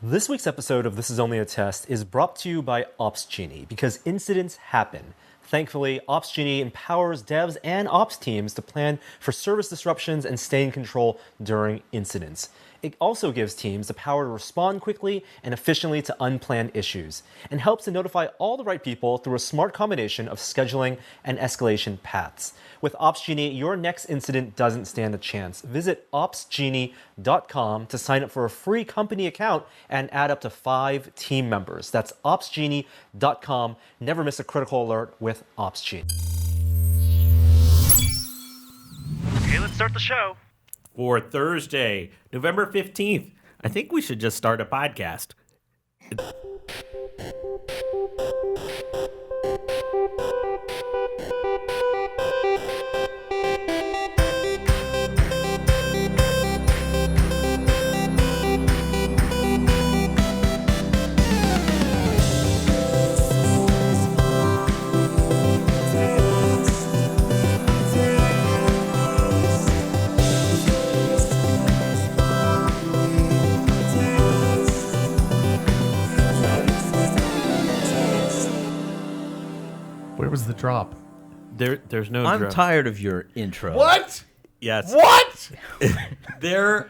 This week's episode of This Is Only a Test is brought to you by Ops Genie because incidents happen. Thankfully, Ops Genie empowers devs and ops teams to plan for service disruptions and stay in control during incidents. It also gives teams the power to respond quickly and efficiently to unplanned issues, and helps to notify all the right people through a smart combination of scheduling and escalation paths. With Ops Genie, your next incident doesn't stand a chance. Visit opsgenie.com to sign up for a free company account and add up to 5 team members. That's opsgenie.com. Never miss a critical alert with Ops Genie. Okay, let's start the show. For Thursday, November 15th. I think we should just start a podcast. Where was the drop? There's no I'm drum. tired of your intro. What? Yes. What? There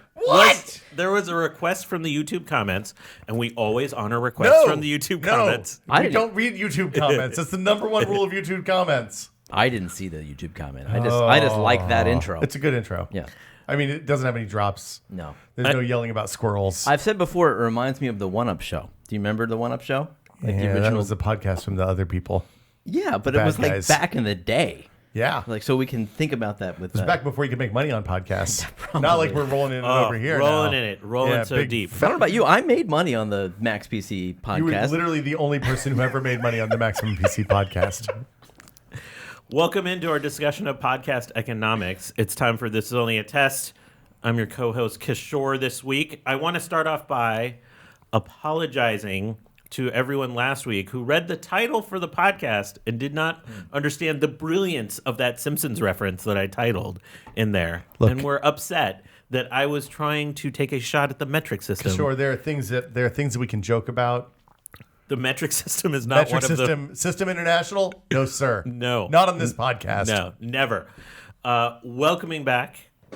was a request from the YouTube comments, and we always honor requests No. from the YouTube comments. We don't read YouTube comments. That's the number one rule of YouTube comments. I didn't see the YouTube comment. I just like that intro. It's a good intro. Yeah. I mean, it doesn't have any drops. No. There's no yelling about squirrels. I've said before, it reminds me of the One Up Show. Do you remember the One Up Show? Like the Yeah, that original. was the podcast from the other people. Yeah, but it bad was like guys. back in the day. Yeah. Like, so we can think about that with It was back before you could make money on podcasts. Probably. Not like we're rolling in it over here rolling now. in it, rolling so big deep. I don't know about you. I made money on the Max PC podcast. You were literally the only person who ever made money on the Maximum PC podcast. Welcome into our discussion of podcast economics. It's time for This Is Only a Test. I'm your co-host, Kishore, this week. I want to start off by apologizing to everyone last week who read the title for the podcast and did not understand the brilliance of that Simpsons reference that I titled in there. Look. And were upset that I was trying to take a shot at the metric system. Sure, there are things that we can joke about. The metric system is not Metric one of them. System International? No, sir. No. Not on this podcast. No, never. Welcoming back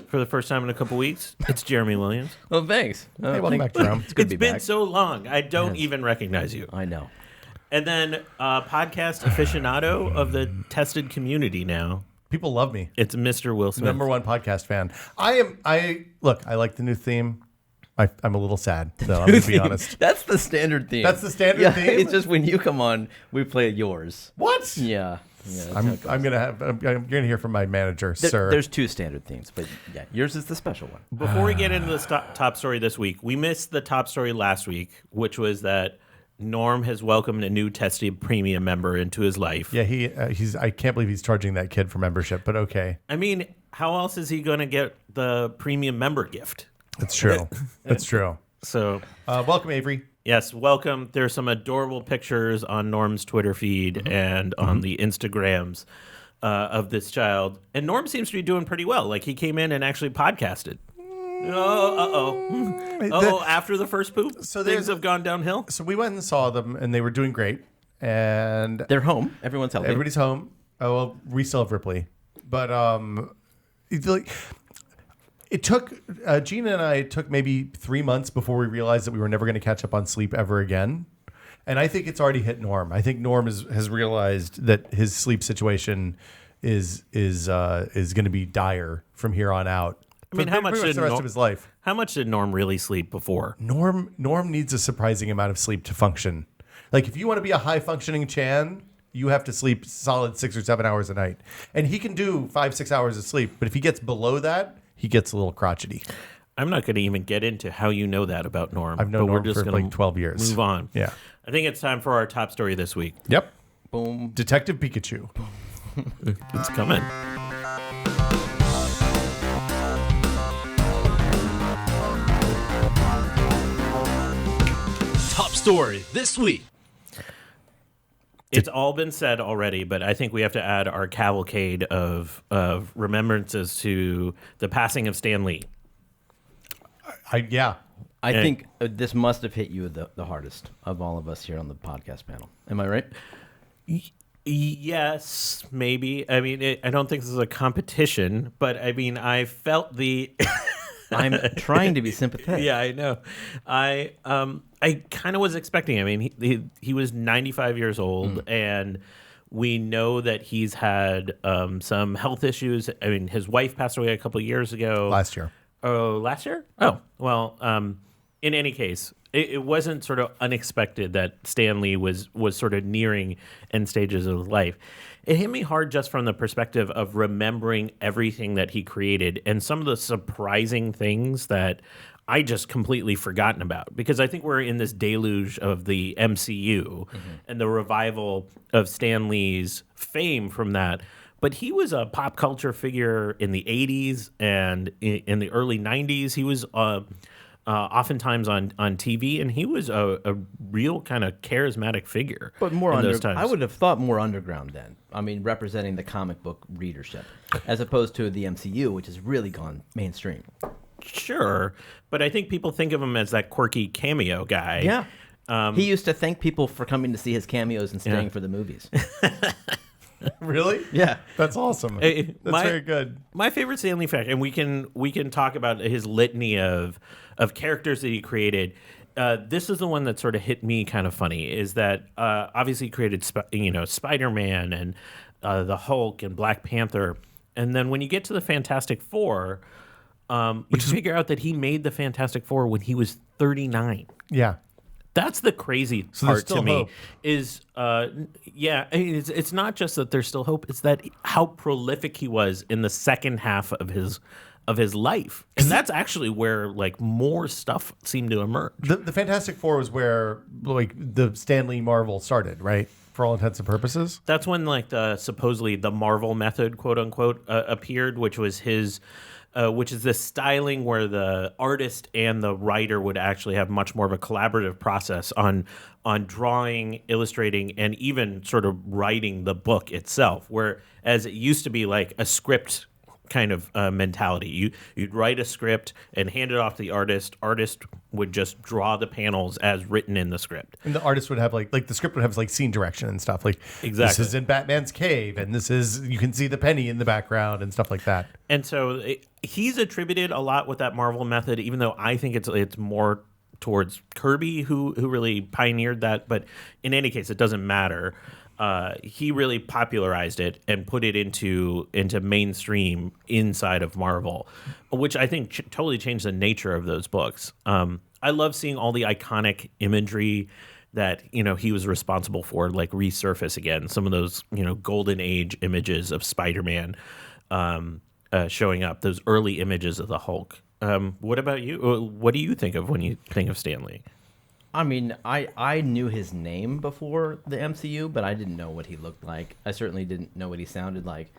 for the first time in a couple weeks, it's Jeremy Williams. Oh, thanks. Hey, welcome back, Jerome. It's good It's to be been back. so long. I don't even recognize you. I know. And then podcast aficionado of the tested community now. People love me. It's Mr. Will Smith. Number one podcast fan. I like the new theme. I'm a little sad, though. I'm going to be honest. That's the standard theme. That's the standard theme? It's just when you come on, we play yours. What? Yeah. that's how I'm it goes. gonna hear from my manager, sir. There's 2 standard themes, but yeah, yours is the special one. Before we get into the top story this week, we missed the top story last week, which was that Norm has welcomed a new Tested Premium member into his life. Yeah, he's. I can't believe he's charging that kid for membership, but okay, I mean, how else is he going to get the premium member gift? it's true. It's true. So, Welcome, Avery. yes, welcome. There's some adorable pictures on Norm's Twitter feed and on the Instagrams of this child. And Norm seems to be doing pretty well. Like, he came in and actually podcasted. After the first poop, So things have gone downhill. So we went and saw them, and they were doing great, and They're home. Everyone's healthy. everybody's home. Oh well, we still have Ripley, but it took Gina and I. It took maybe 3 months before we realized that we were never going to catch up on sleep ever again. And I think it's already hit Norm. I think Norm has realized that his sleep situation is going to be dire from here on out. I mean, how much pretty did the rest of his life? How much did Norm really sleep before? Norm needs a surprising amount of sleep to function. Like, if you want to be a high functioning Chan, you have to sleep solid 6 or 7 hours a night. And he can do 5-6 hours of sleep, but if he gets below that, he gets a little crotchety. I'm not going to even get into how you know that about Norm. I've known but Norm we're just for gonna like 12 years. Move on. Yeah. I think it's time for our top story this week. Yep. Boom. Detective Pikachu. It's coming. Top story this week. It's all been said already, but I think we have to add our cavalcade of remembrances to the passing of Stan Lee. I I think this must have hit you the hardest of all of us here on the podcast panel. Am I right? Yes, maybe. I mean, I don't think this is a competition, but I mean, I felt the. I'm trying to be sympathetic. Yeah, I know. I kind of was expecting. I mean, he was 95 years old, and we know that he's had some health issues. I mean, his wife passed away a couple of years ago. Last year. Oh, last year? Oh, well. In any case, it wasn't sort of unexpected that Stan Lee was sort of nearing end stages of life. It hit me hard just from the perspective of remembering everything that he created and some of the surprising things that I just completely forgotten about, because I think we're in this deluge of the MCU and the revival of Stan Lee's fame from that. But he was a pop culture figure in the 80s and in the early 90s. He was oftentimes on TV, and he was a real kind of charismatic figure. But more in those times. I would have thought more underground then. I mean, representing the comic book readership, as opposed to the MCU, which has really gone mainstream. Sure, but I think people think of him as that quirky cameo guy. Yeah. He used to thank people for coming to see his cameos and staying for the movies. Really? Yeah. That's awesome. That's very good. My favorite Stan Lee fact, and we can talk about his litany of characters that he created. This is the one that sort of hit me kind of funny, is that obviously he created Spider-Man and the Hulk and Black Panther. And then when you get to the Fantastic Four, you figure out that he made the Fantastic Four when he was 39. Yeah. That's the crazy part to me. Hope. Is I mean, it's not just that there's still hope; it's that how prolific he was in the second half of his life, and that's actually where like more stuff seemed to emerge. The Fantastic Four was where like the Stan Lee Marvel started, right? For all intents and purposes. That's when like supposedly the Marvel method, quote unquote, appeared, which was his. Which is this styling where the artist and the writer would actually have much more of a collaborative process on drawing, illustrating, and even sort of writing the book itself. Whereas it used to be like a script kind of mentality. You'd write a script and hand it off to the artist. Artist would just draw the panels as written in the script. And the artist would have like the script would have like scene direction and stuff. Like exactly. This is in Batman's cave, and this is you can see the penny in the background and stuff like that. And so he's attributed a lot with that Marvel method, even though I think it's more towards Kirby who really pioneered that. But in any case, it doesn't matter. He really popularized it and put it into mainstream inside of Marvel, which I think totally changed the nature of those books. I love seeing all the iconic imagery that he was responsible for, like resurface again. Some of those golden age images of Spider-Man showing up. Those early images of the Hulk. What about you? What do you think of when you think of Stan Lee? I mean, I knew his name before the MCU, but I didn't know what he looked like. I certainly didn't know what he sounded like.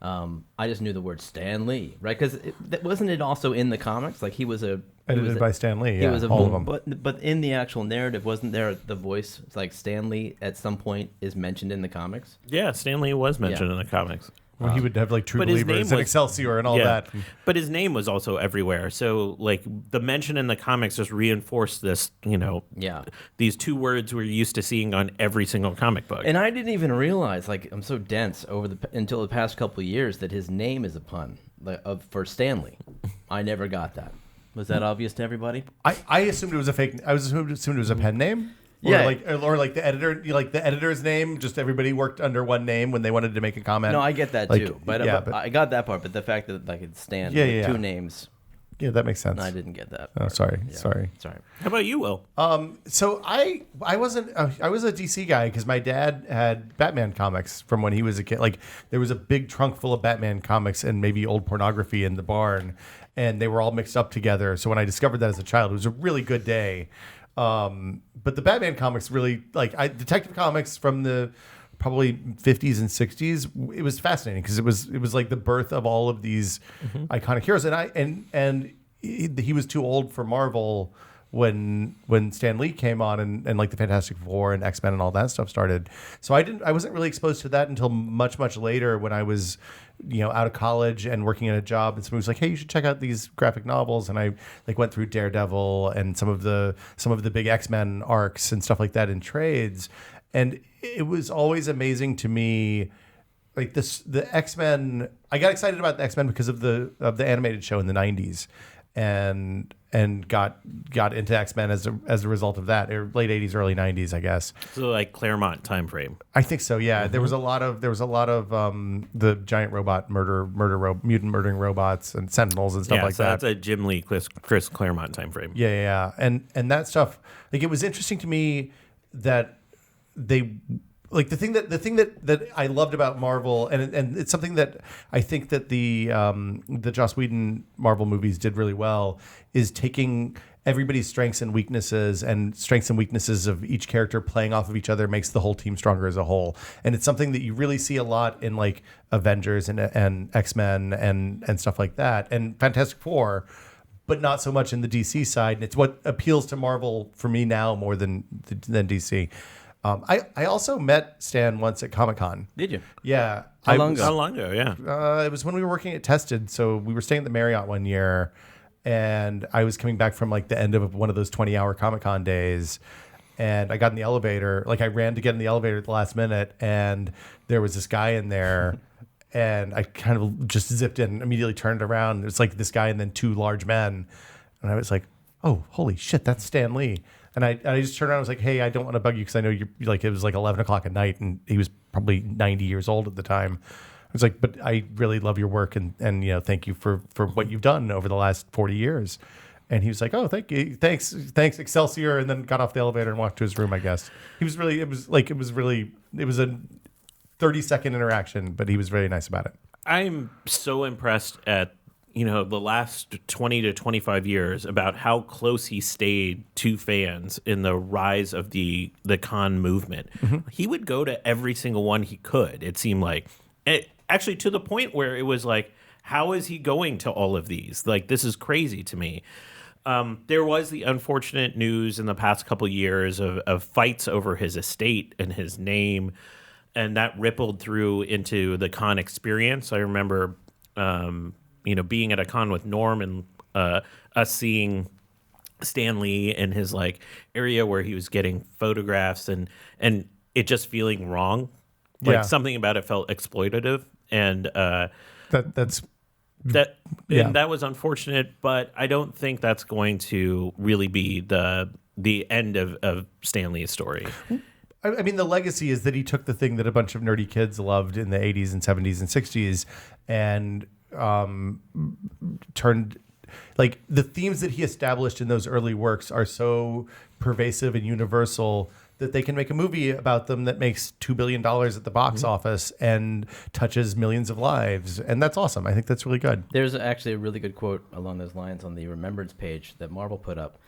I just knew the word Stan Lee, right? Because wasn't it also in the comics? Like he was edited by Stan Lee. Yeah, all of them. But in the actual narrative, wasn't there the voice like Stan Lee at some point is mentioned in the comics? Yeah, Stan Lee was mentioned in the comics. Well, he would have like True Believers and Excelsior and all that. But his name was also everywhere. So like the mention in the comics just reinforced this, these two words we're used to seeing on every single comic book. And I didn't even realize, like I'm so dense until the past couple of years that his name is a pun for Stanley. I never got that. Was that obvious to everybody? I assumed it was a fake. I assumed it was a pen name. Or like the editor, like the editor's name. Just everybody worked under one name when they wanted to make a comment. No, I get that too. But I got that part. But the fact that like it's Stan with two names. Yeah, that makes sense. I didn't get that. Oh, sorry. How about you, Will? So I wasn't. I was a DC guy because my dad had Batman comics from when he was a kid. Like there was a big trunk full of Batman comics and maybe old pornography in the barn, and they were all mixed up together. So when I discovered that as a child, it was a really good day. But the Batman comics really Detective Comics from the probably 50s and 60s. It was fascinating because it was like the birth of all of these iconic heroes. And he was too old for Marvel when Stan Lee came on and like the Fantastic Four and X-Men and all that stuff started. So I wasn't really exposed to that until much later when I was, out of college and working at a job, and someone was like, "Hey, you should check out these graphic novels." And I like went through Daredevil and some of the big X-Men arcs and stuff like that in trades. And it was always amazing to me, like the X-Men. I got excited about the X-Men because of the animated show in the 90s, and got into X-Men as a result of that, or late 80s, early 90s, I guess. So like Claremont time frame. I think so. Yeah, there was a lot of the giant robot mutant murdering robots and Sentinels and stuff like that. That's a Jim Lee, Chris Claremont time frame. Yeah. And that stuff, like, it was interesting to me that they, like, the thing that I loved about Marvel, and it's something that I think that the Joss Whedon Marvel movies did really well, is taking everybody's strengths and weaknesses of each character playing off of each other makes the whole team stronger as a whole. And it's something that you really see a lot in like Avengers and X-Men and stuff like that, and Fantastic Four, but not so much in the DC side. And it's what appeals to Marvel for me now more than DC. I also met Stan once at Comic-Con. Did you? Yeah. How long ago? Yeah. It was when we were working at Tested. So we were staying at the Marriott one year, and I was coming back from like the end of one of those 20-hour Comic-Con days, and I got in the elevator. Like, I ran to get in the elevator at the last minute, and there was this guy in there, and I kind of just zipped in and immediately turned around. It's like this guy and then two large men, and I was like, "Oh, holy shit, that's Stan Lee." And I just turned around and was like, "Hey, I don't want to bug you because I know you're like," it was like 11 o'clock at night, and he was probably 90 years old at the time. I was like, "But I really love your work, and thank you for what you've done over the last 40 years." And he was like, "Oh, thank you. Thanks, Excelsior," and then got off the elevator and walked to his room, I guess. It was a 30-second interaction, but he was very nice about it. I'm so impressed at the last 20 to 25 years about how close he stayed to fans in the rise of the con movement. Mm-hmm. He would go to every single one he could, it seemed like. Actually, to the point where it was like, how is he going to all of these? Like, this is crazy to me. There was the unfortunate news in the past couple years of fights over his estate and his name, and that rippled through into the con experience. I remember being at a con with Norm and us seeing Stan Lee in his like area where he was getting photographs and it just feeling wrong. Like something about it felt exploitative, and that was unfortunate, but I don't think that's going to really be the end of Stan Lee's story. I mean, the legacy is that he took the thing that a bunch of nerdy kids loved in the 80s and 70s and 60s and turned, like, the themes that he established in those early works are so pervasive and universal that they can make a movie about them that makes $2 billion at the box office and touches millions of lives. And that's awesome. I think that's really good. There's actually a really good quote along those lines on the Remembrance page that Marvel put up.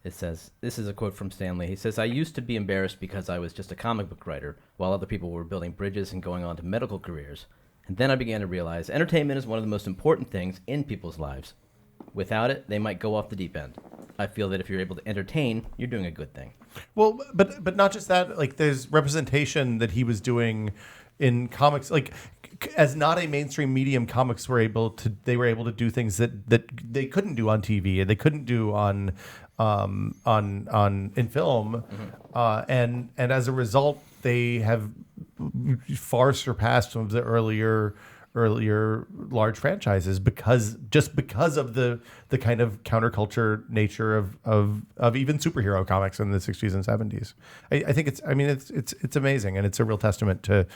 It says, this is a quote from Stan Lee. He says, "I used to be embarrassed because I was just a comic book writer while other people were building bridges and going on to medical careers. And then I began to realize entertainment is one of the most important things in people's lives. Without it, they might go off the deep end. I feel that if you're able to entertain, you're doing a good thing." Well, but not just that. Like, there's representation that he was doing in comics. Like, as not a mainstream medium, comics were able to do things that they couldn't do on TV and they couldn't do on in film, and as a result, they have far surpassed some of the earlier large franchises because of the kind of counterculture nature of even superhero comics in the 60s and 70s. I think it's amazing, and it's a real testament to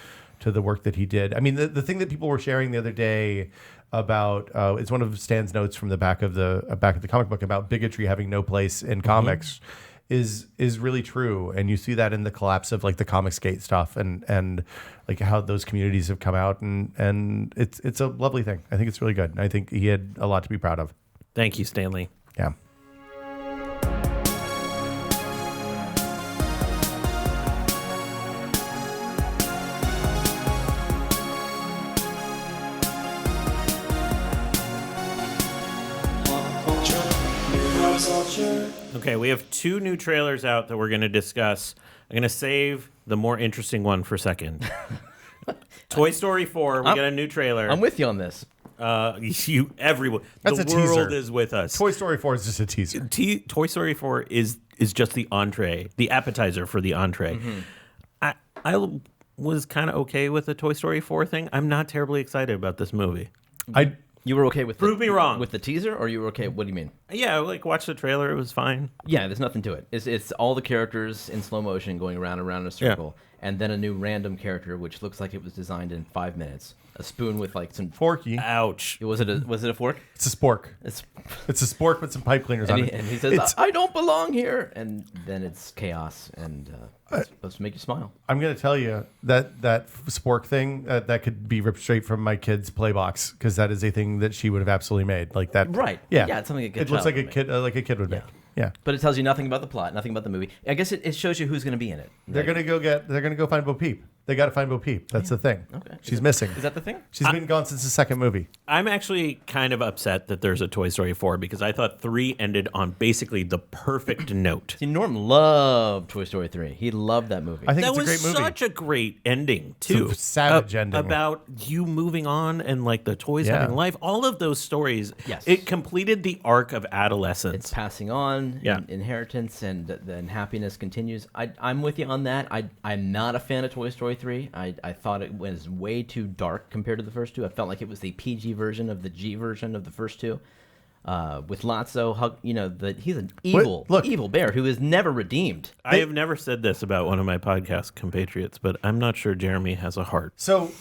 the work that he did. I mean, the thing that people were sharing the other day about it's one of Stan's notes from the back of the comic book about bigotry having no place in comics is really true, and you see that in the collapse of like the Comicsgate stuff and like how those communities have come out, and it's a lovely thing. I think it's really good. I think he had a lot to be proud of. Thank you, Stan Lee. Yeah. Okay, we have 2 new trailers out that we're going to discuss. I'm going to save the more interesting one for second. Toy Story 4, we got a new trailer. I'm with you on this. Everyone. That's the a world teaser. is with us. Toy Story 4 is just a teaser. Toy Story 4 is just the entree, the appetizer for the entree. I was kind of okay with the Toy Story 4 thing. I'm not terribly excited about this movie. You were okay with Prove me wrong. with the teaser, or you were okay? What do you mean? Yeah, like watch the trailer. It was fine. Yeah, there's nothing to it. It's all the characters in slow motion going around and around in a circle, and then a new random character which looks like it was designed in 5 minutes. A spoon with like some. Forky. Ouch. Was it a fork? It's a spork. It's, It's a spork with some pipe cleaners on it. and he says, It's- "I don't belong here," and then it's chaos, and it's supposed to make you smile. I'm going to tell you that spork thing, that could be ripped straight from my kid's playbox, because that is a thing that she would have absolutely made. Like that. Right. Yeah. Yeah, it's something a good It looks child like a kid would make. Yeah. But it tells you nothing about the plot, nothing about the movie. I guess it shows you who's going to be in it. They're going to go find Bo Peep. They got to find Bo Peep. That's the thing. Okay. She's missing. Is that the thing? She's been gone since the second movie. I'm actually kind of upset that there's a Toy Story 4 because I thought 3 ended on basically the perfect note. See, Norm loved Toy Story 3. He loved that movie. I think That it's a was great movie. such a great ending, too. It's a savage ending. About you moving on and like the toys Yeah. having life. All of those stories. Yes. It completed the arc of adolescence. It's passing on, Yeah. inheritance, and then happiness continues. I'm with you on that. I'm not a fan of Toy Story 3. I thought it was way too dark compared to the first two. I felt like it was the PG version of the G version of the first two. With Lotso, he's an evil bear who is never redeemed. I have never said this about one of my podcast compatriots, but I'm not sure Jeremy has a heart. So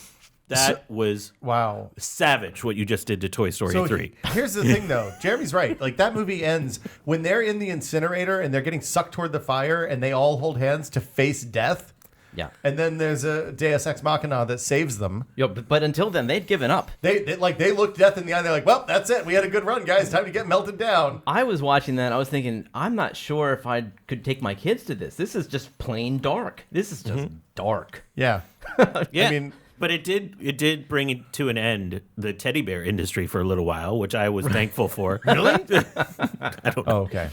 That was wow. savage what you just did to Toy Story 3. Here's the thing, though. Jeremy's right. Like, that movie ends when they're in the incinerator and they're getting sucked toward the fire and they all hold hands to face death. Yeah. And then there's a Deus Ex Machina that saves them. But until then, they'd given up. They look death in the eye. They're like, well, that's it. We had a good run, guys. Time to get melted down. I was watching that. I was thinking, I'm not sure if I could take my kids to this. This is just plain dark. This is just dark. Yeah. Yeah. I mean, But it did bring it to an end the teddy bear industry for a little while, which I was thankful for. really? I don't know. Oh, okay.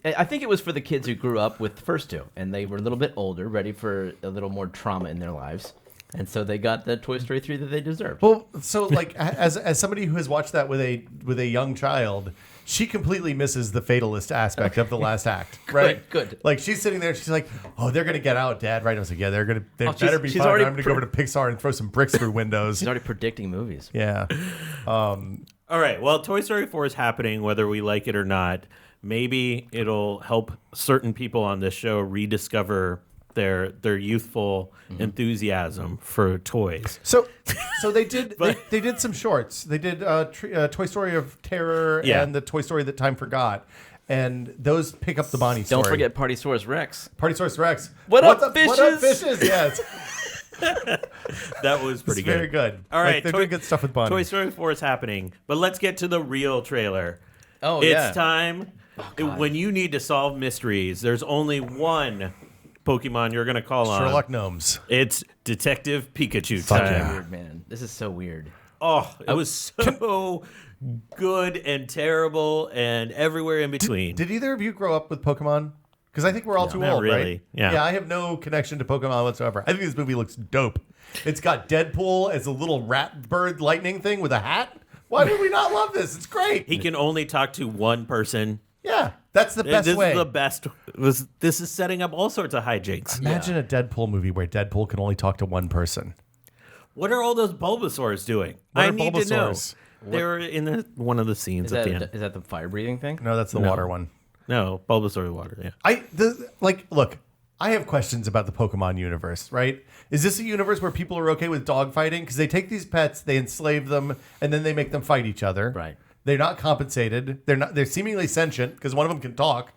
I think it was for the kids who grew up with the first two, and they were a little bit older, ready for a little more trauma in their lives. And so they got the Toy Story 3 that they deserved. Well, so like as somebody who has watched that with a young child, she completely misses the fatalist aspect of the last act, right? Good. Like she's sitting there, she's like, "Oh, they're gonna get out, Dad." Right? I was like, "Yeah, they better be she's fine. already I'm gonna go over to Pixar and throw some bricks through windows." She's already predicting movies. Yeah. All right. Well, Toy Story 4 is happening, whether we like it or not. Maybe it'll help certain people on this show rediscover their youthful enthusiasm for toys. So they did they did some shorts. They did Toy Story of Terror and the Toy Story That Time Forgot, and those pick up the Bonnie story. Don't forget Partysaurus Rex. Partysaurus Rex. What up, What up, fishes? fishes? Yes, That was pretty it's good. very good. All right. they're doing good stuff with Bonnie. Toy Story 4 is happening. But let's get to the real trailer. Oh, It's yeah. time. When you need to solve mysteries, there's only one Pokemon you're going to call on. Sherlock Gnomes. It's Detective Pikachu Fuck time. yeah. Weird, man. This is so weird. Oh, it was so good and terrible and everywhere in between. Did either of you grow up with Pokemon? Because I think we're all too not old, really. right? Yeah. I have no connection to Pokemon whatsoever. I think this movie looks dope. It's got Deadpool as a little rat bird lightning thing with a hat. Why did we not love this? It's great. He can only talk to one person. Yeah, that's the best this way. is the best. This is setting up all sorts of hijinks. Imagine a Deadpool movie where Deadpool can only talk to one person. What are all those Bulbasaurs doing? What I are need to know. Bulbasaurs? They were in one of the scenes Is at that, the end. is that the fire breathing thing? No, that's the water one. No, Bulbasaur water. Yeah. Look, I have questions about the Pokemon universe, right? Is this a universe where people are okay with dogfighting? Because they take these pets, they enslave them, and then they make them fight each other. Right. They're not compensated. They're seemingly sentient because one of them can talk.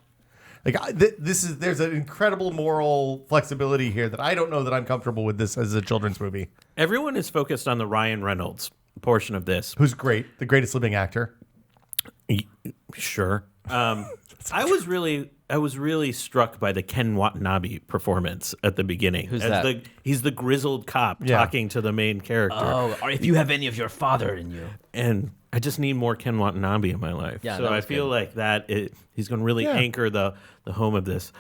Like there's an incredible moral flexibility here that I don't know that I'm comfortable with this as a children's movie. Everyone is focused on the Ryan Reynolds portion of this. Who's great, the greatest living actor. Sure. I was really struck by the Ken Watanabe performance at the beginning. Who's that? He's the grizzled cop Yeah. talking to the main character. Oh, or if you have any of your father in you. And I just need more Ken Watanabe in my life. Yeah, so that I was feel good. like he's going to really anchor the home of this.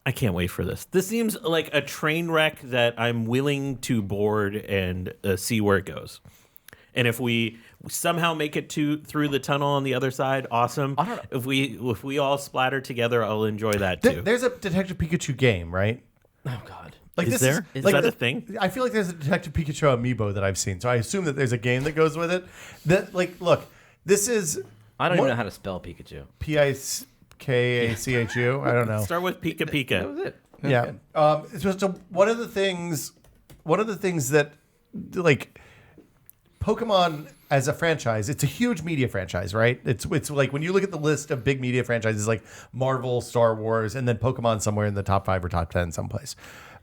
I can't wait for this. This seems like a train wreck that I'm willing to board and see where it goes. And if we somehow make it through the tunnel on the other side, awesome. I don't know. If we all splatter together, I'll enjoy that too. There's a Detective Pikachu game, right? Oh God. Like Is there? Is that a thing? I feel like there's a Detective Pikachu amiibo that I've seen, so I assume that there's a game that goes with it. That look, this is I don't even know how to spell Pikachu. Pikachu. I don't know. Start with Pika That Pika. was it. Yeah. It's just one of the things that like Pokemon as a franchise, it's a huge media franchise, right? It's like when you look at the list of big media franchises like Marvel, Star Wars, and then Pokemon somewhere in the top 5 or top 10 someplace.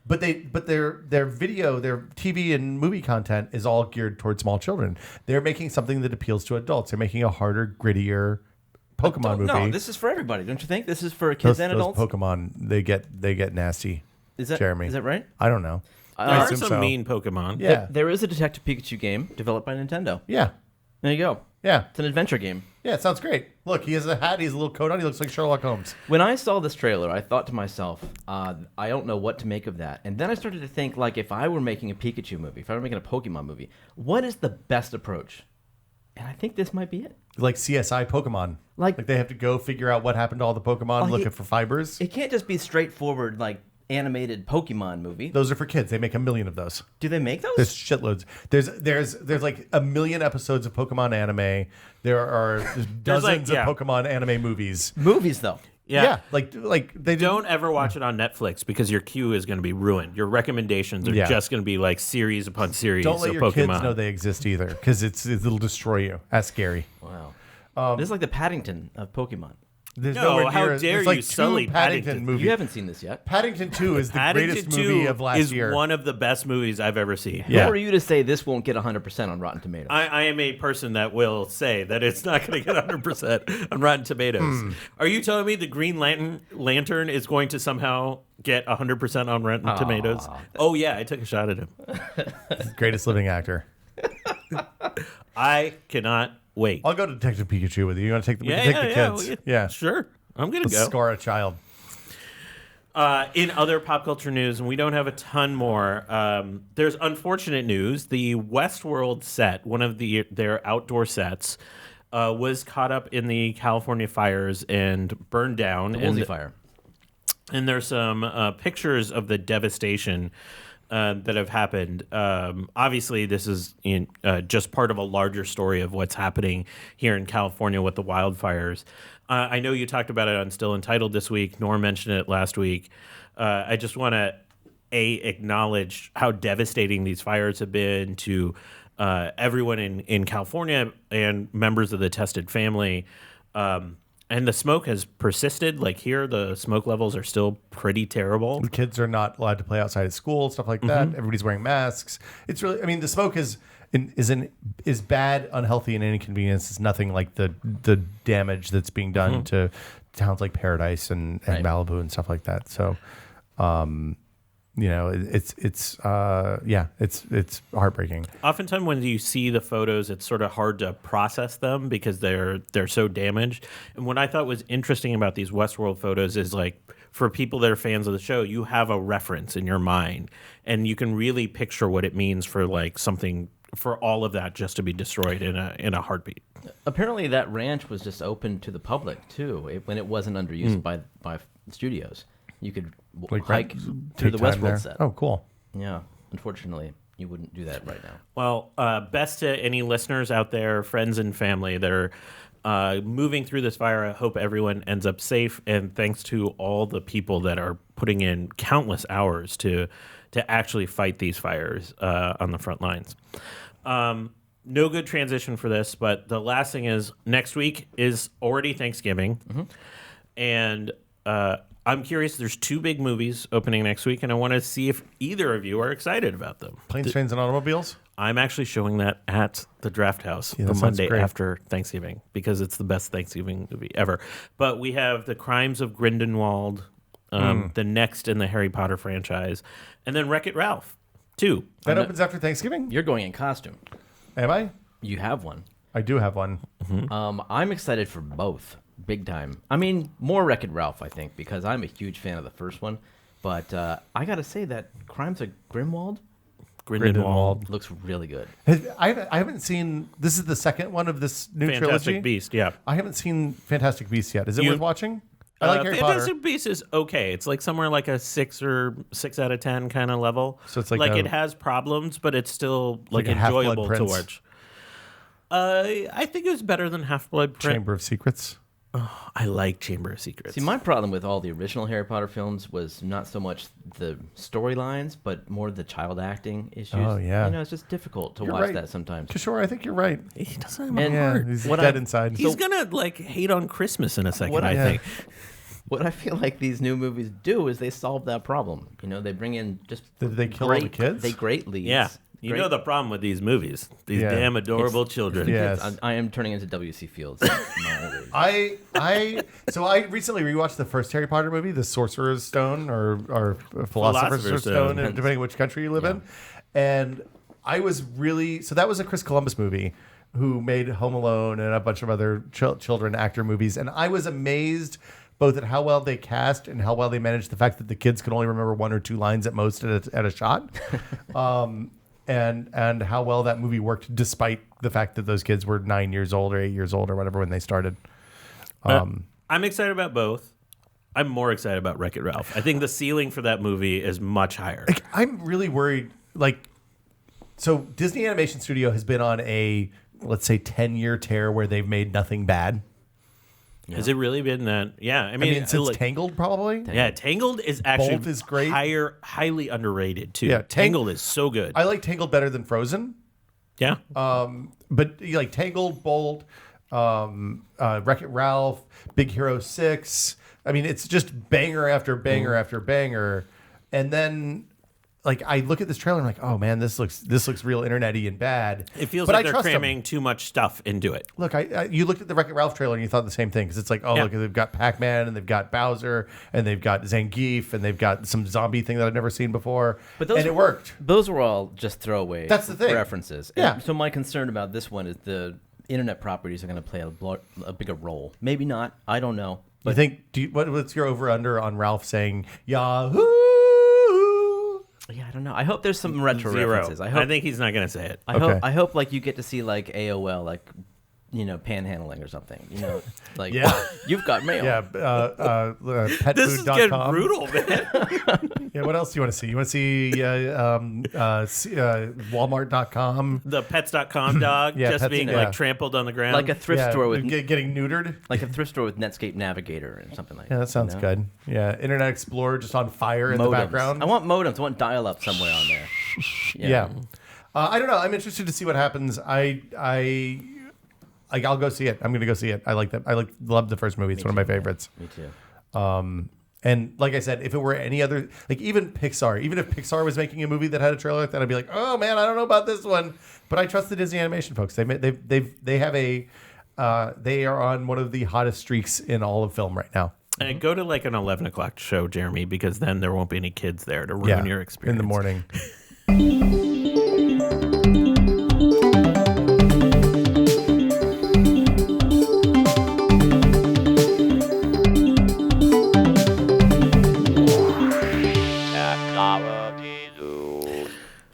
But their video, their TV and movie content is all geared towards small children. They're making something that appeals to adults. They're making a harder, grittier Pokemon movie. No, this is for everybody, don't you think? This is for kids and adults. Those Pokemon, they get nasty. Is that Jeremy? Is that right? I don't know. There I are assume some so. mean Pokemon. Yeah. There is a Detective Pikachu game developed by Nintendo. Yeah. There you go. Yeah. It's an adventure game. Yeah, it sounds great. Look, he has a hat, he has a little coat on, he looks like Sherlock Holmes. When I saw this trailer, I thought to myself, I don't know what to make of that. And then I started to think, like, if I were making a Pikachu movie, if I were making a Pokemon movie, what is the best approach? And I think this might be it. Like CSI Pokemon. Like they have to go figure out what happened to all the Pokemon, looking for fibers. It can't just be straightforward, like, animated Pokemon movie. Those are for kids. They make 1 million of those. Do they make those? There's shitloads. There's like 1 million episodes of Pokemon anime. There's dozens of Pokemon anime movies. Movies, though. Yeah. like they Don't ever watch it on Netflix because your queue is going to be ruined. Your recommendations are just going to be like series upon series Don't let of your Pokemon. kids know they exist either, because it'll destroy you. That's scary. Wow. This is like the Paddington of Pokemon. There's No, nowhere how near. dare There's like you 2 sully Paddington. movies. You haven't seen this yet. Paddington 2 is the greatest Paddington movie 2 of last is year. one of the best movies I've ever seen. Yeah. Who are you to say this won't get 100% on Rotten Tomatoes? I am a person that will say that it's not going to get 100% on Rotten Tomatoes. Are you telling me the Green Lantern is going to somehow get 100% on Rotten Tomatoes? Oh, yeah, I took a shot at him. Greatest living actor. I cannot wait. I'll go to Detective Pikachu with you. You want to take the kids? Yeah. Sure. I'm going to Let's go. scar a child. In other pop culture news, and we don't have a ton more, there's unfortunate news. The Westworld set, one of their outdoor sets, was caught up in the California fires and burned down. The Woolsey Fire. And there's some pictures of the devastation that have happened. Obviously, this is just part of a larger story of what's happening here in California with the wildfires. I know you talked about it on Still Entitled this week. Norm mentioned it last week. I just want to acknowledge how devastating these fires have been to everyone in California and members of the tested family. And the smoke has persisted. Like here, the smoke levels are still pretty terrible. The kids are not allowed to play outside of school, stuff like that. Everybody's wearing masks. It's really, I mean, the smoke is bad, unhealthy, and an inconvenience. It's nothing like the damage that's being done to towns like Paradise and Malibu and stuff like that. So, it's heartbreaking. Oftentimes, when you see the photos, it's sort of hard to process them because they're so damaged. And what I thought was interesting about these Westworld photos is like, for people that are fans of the show, you have a reference in your mind, and you can really picture what it means for like something, for all of that just to be destroyed in a heartbeat. Apparently, that ranch was just open to the public too when it wasn't under use by studios. You could hike to the Westworld set. Oh, cool. Yeah, unfortunately, you wouldn't do that right now. Well, best to any listeners out there, friends and family that are moving through this fire. I hope everyone ends up safe, and thanks to all the people that are putting in countless hours to actually fight these fires on the front lines. No good transition for this, but the last thing is next week is already Thanksgiving, and I'm curious. There's 2 big movies opening next week, and I want to see if either of you are excited about them. Planes, Trains, and Automobiles? I'm actually showing that at the Draft House Yeah, the that sounds Monday great. after Thanksgiving because it's the best Thanksgiving movie ever. But we have The Crimes of Grindelwald, the next in the Harry Potter franchise, and then Wreck-It Ralph 2. That opens after Thanksgiving? You're going in costume. Am I? You have one. I do have one. I'm excited for both, big time. I mean, more Wreck-It Ralph, I think, because I'm a huge fan of the first one. But I got to say that Crimes of Grindelwald looks really good. I haven't seen. This is the second one of this new trilogy. Fantastic Beast, yeah. I haven't seen Fantastic Beasts yet. Is it worth watching? I like Harry Fantastic Potter. Beasts is okay. It's like somewhere like a 6 out of 10 kind of level. So it's like it has problems, but it's still like a Half-Blood enjoyable to Prince. watch. I think it was better than Half-Blood Prince. Chamber of Secrets. I like Chamber of Secrets. See, my problem with all the original Harry Potter films was not so much the storylines, but more the child acting issues. Oh, yeah. You know, it's just difficult to You're watch right. that sometimes. Kishore, I think you're right. He doesn't have a And- heart. Yeah, he's What dead I- inside. He's gonna like hate on Christmas in a second. I Yeah. think. What I feel like these new movies do is they solve that problem. You know, they bring in just Did they kill all the great, kids? They great leads. Yeah, you Great- know the problem with these movies. These Yeah. damn adorable children. Yeah. Yes. I am turning into W.C. Fields. nowadays. So I recently rewatched the first Harry Potter movie, The Sorcerer's Stone or Philosopher's Philosopher's Stone, Stone. depending on which country you live in. And I was really that was a Chris Columbus movie who made Home Alone and a bunch of other children actor movies, and I was amazed both at how well they cast and how well they managed the fact that the kids could only remember 1 or 2 lines at most at a shot. And how well that movie worked despite the fact that those kids were 9 years old or 8 years old or whatever when they started. I'm excited about both. I'm more excited about Wreck-It Ralph. I think the ceiling for that movie is much higher. I'm really worried. So Disney Animation Studio has been on a, let's say, 10-year tear where they've made nothing bad. Has it really been that? Yeah, I mean, Since like, Tangled, probably. yeah, Tangled is actually Bolt is great. highly underrated too. Yeah, Tangled is so good. I like Tangled better than Frozen. Yeah, But you like Tangled, Bolt, Wreck-It Ralph, Big Hero 6. I mean, it's just banger after banger after banger. And then, I look at this trailer and I'm like, oh man, this looks real internet-y and bad. it feels But like I they're trust 'em. cramming too much stuff into it. Look, you looked at the Wreck-It Ralph trailer and you thought the same thing because it's like, oh, Yeah. look, they've got Pac-Man and they've got Bowser and they've got Zangief and they've got some zombie thing that I've never seen before. But those and it worked. Those were all just throwaway That's the thing. references. Yeah. And so my concern about this one is the internet properties are going to play a bigger role. Maybe not. I don't know. You think? What's your over/under on Ralph saying Yahoo? Yeah, I don't know. I hope there's some retro 0. references. I think he's not going to say it. Okay. I hope like you get to see like AOL panhandling or something. Yeah. You've got mail. Yeah, petfood.com. This is getting brutal, man. Yeah, what else do you want to see? You want to see Walmart.com? The pets.com dog Yeah, just pets- being yeah. trampled on the ground. Like a thrift store with getting neutered. Netscape Navigator and something like that. Yeah, that sounds you know? good. Yeah, Internet Explorer just on fire in the Modems. background. I want modems. I want dial-up somewhere on there. Yeah. I don't know. I'm interested to see what happens. I'll go see it. I'm going to go see it. I like that. Love the first movie. It's one of my favorites. Me too. And like I said, if it were any other, even Pixar, even if Pixar was making a movie that had a trailer like that, I'd be like, oh man, I don't know about this one. But I trust the Disney Animation folks. They are on one of the hottest streaks in all of film right now. And go to like an 11 o'clock show, Jeremy, because then there won't be any kids there to ruin your experience. In the morning.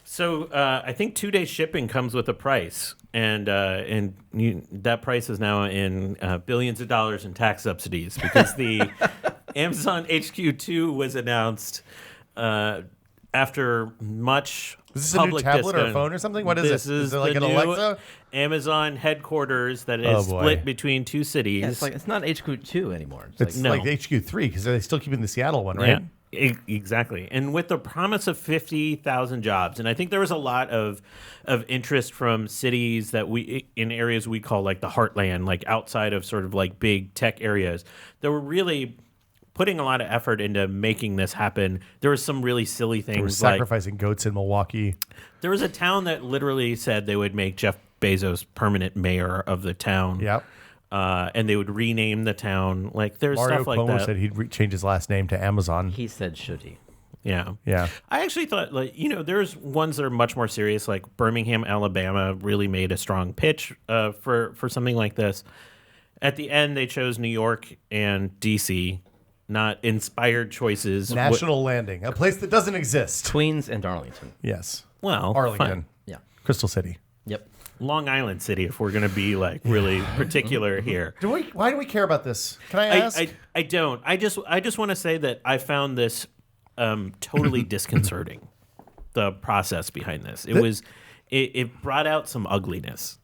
So I think 2-day shipping comes with a price, and that price is now in billions of dollars in tax subsidies because the Amazon HQ2 was announced after much Is this a new public tablet or a discussion. phone or something? What is This it? Is is it like the an new Alexa? Amazon headquarters that Oh, is boy. split between 2 cities. Yeah, it's not HQ2 anymore. It's No. like HQ3 because they're still keeping the Seattle one, right? Yeah, exactly. And with the promise of 50,000 jobs, and I think there was a lot of interest from cities that in areas we call like the heartland, like outside of sort of like big tech areas, that were really putting a lot of effort into making this happen. There was some really silly things We're like sacrificing goats in Milwaukee. there was a town that literally said they would make Jeff Bezos permanent mayor of the town. Yep. And they would rename the town. Like there's Mario stuff like Cuomo that. said he'd change his last name to Amazon. He said, should he? Yeah. Yeah. I actually thought, like, there's ones that are much more serious, like Birmingham, Alabama really made a strong pitch for something like this. At the end, they chose New York and D.C., not inspired choices. National Landing, a place that doesn't exist. Queens and Arlington. Yes. Well, Arlington. fine. Yeah. Crystal City. Yep. Long Island City, if we're going to be like really particular here. Why do we care about this? Can I ask? I don't. I just want to say that I found this totally disconcerting. The process behind this. It brought out some ugliness.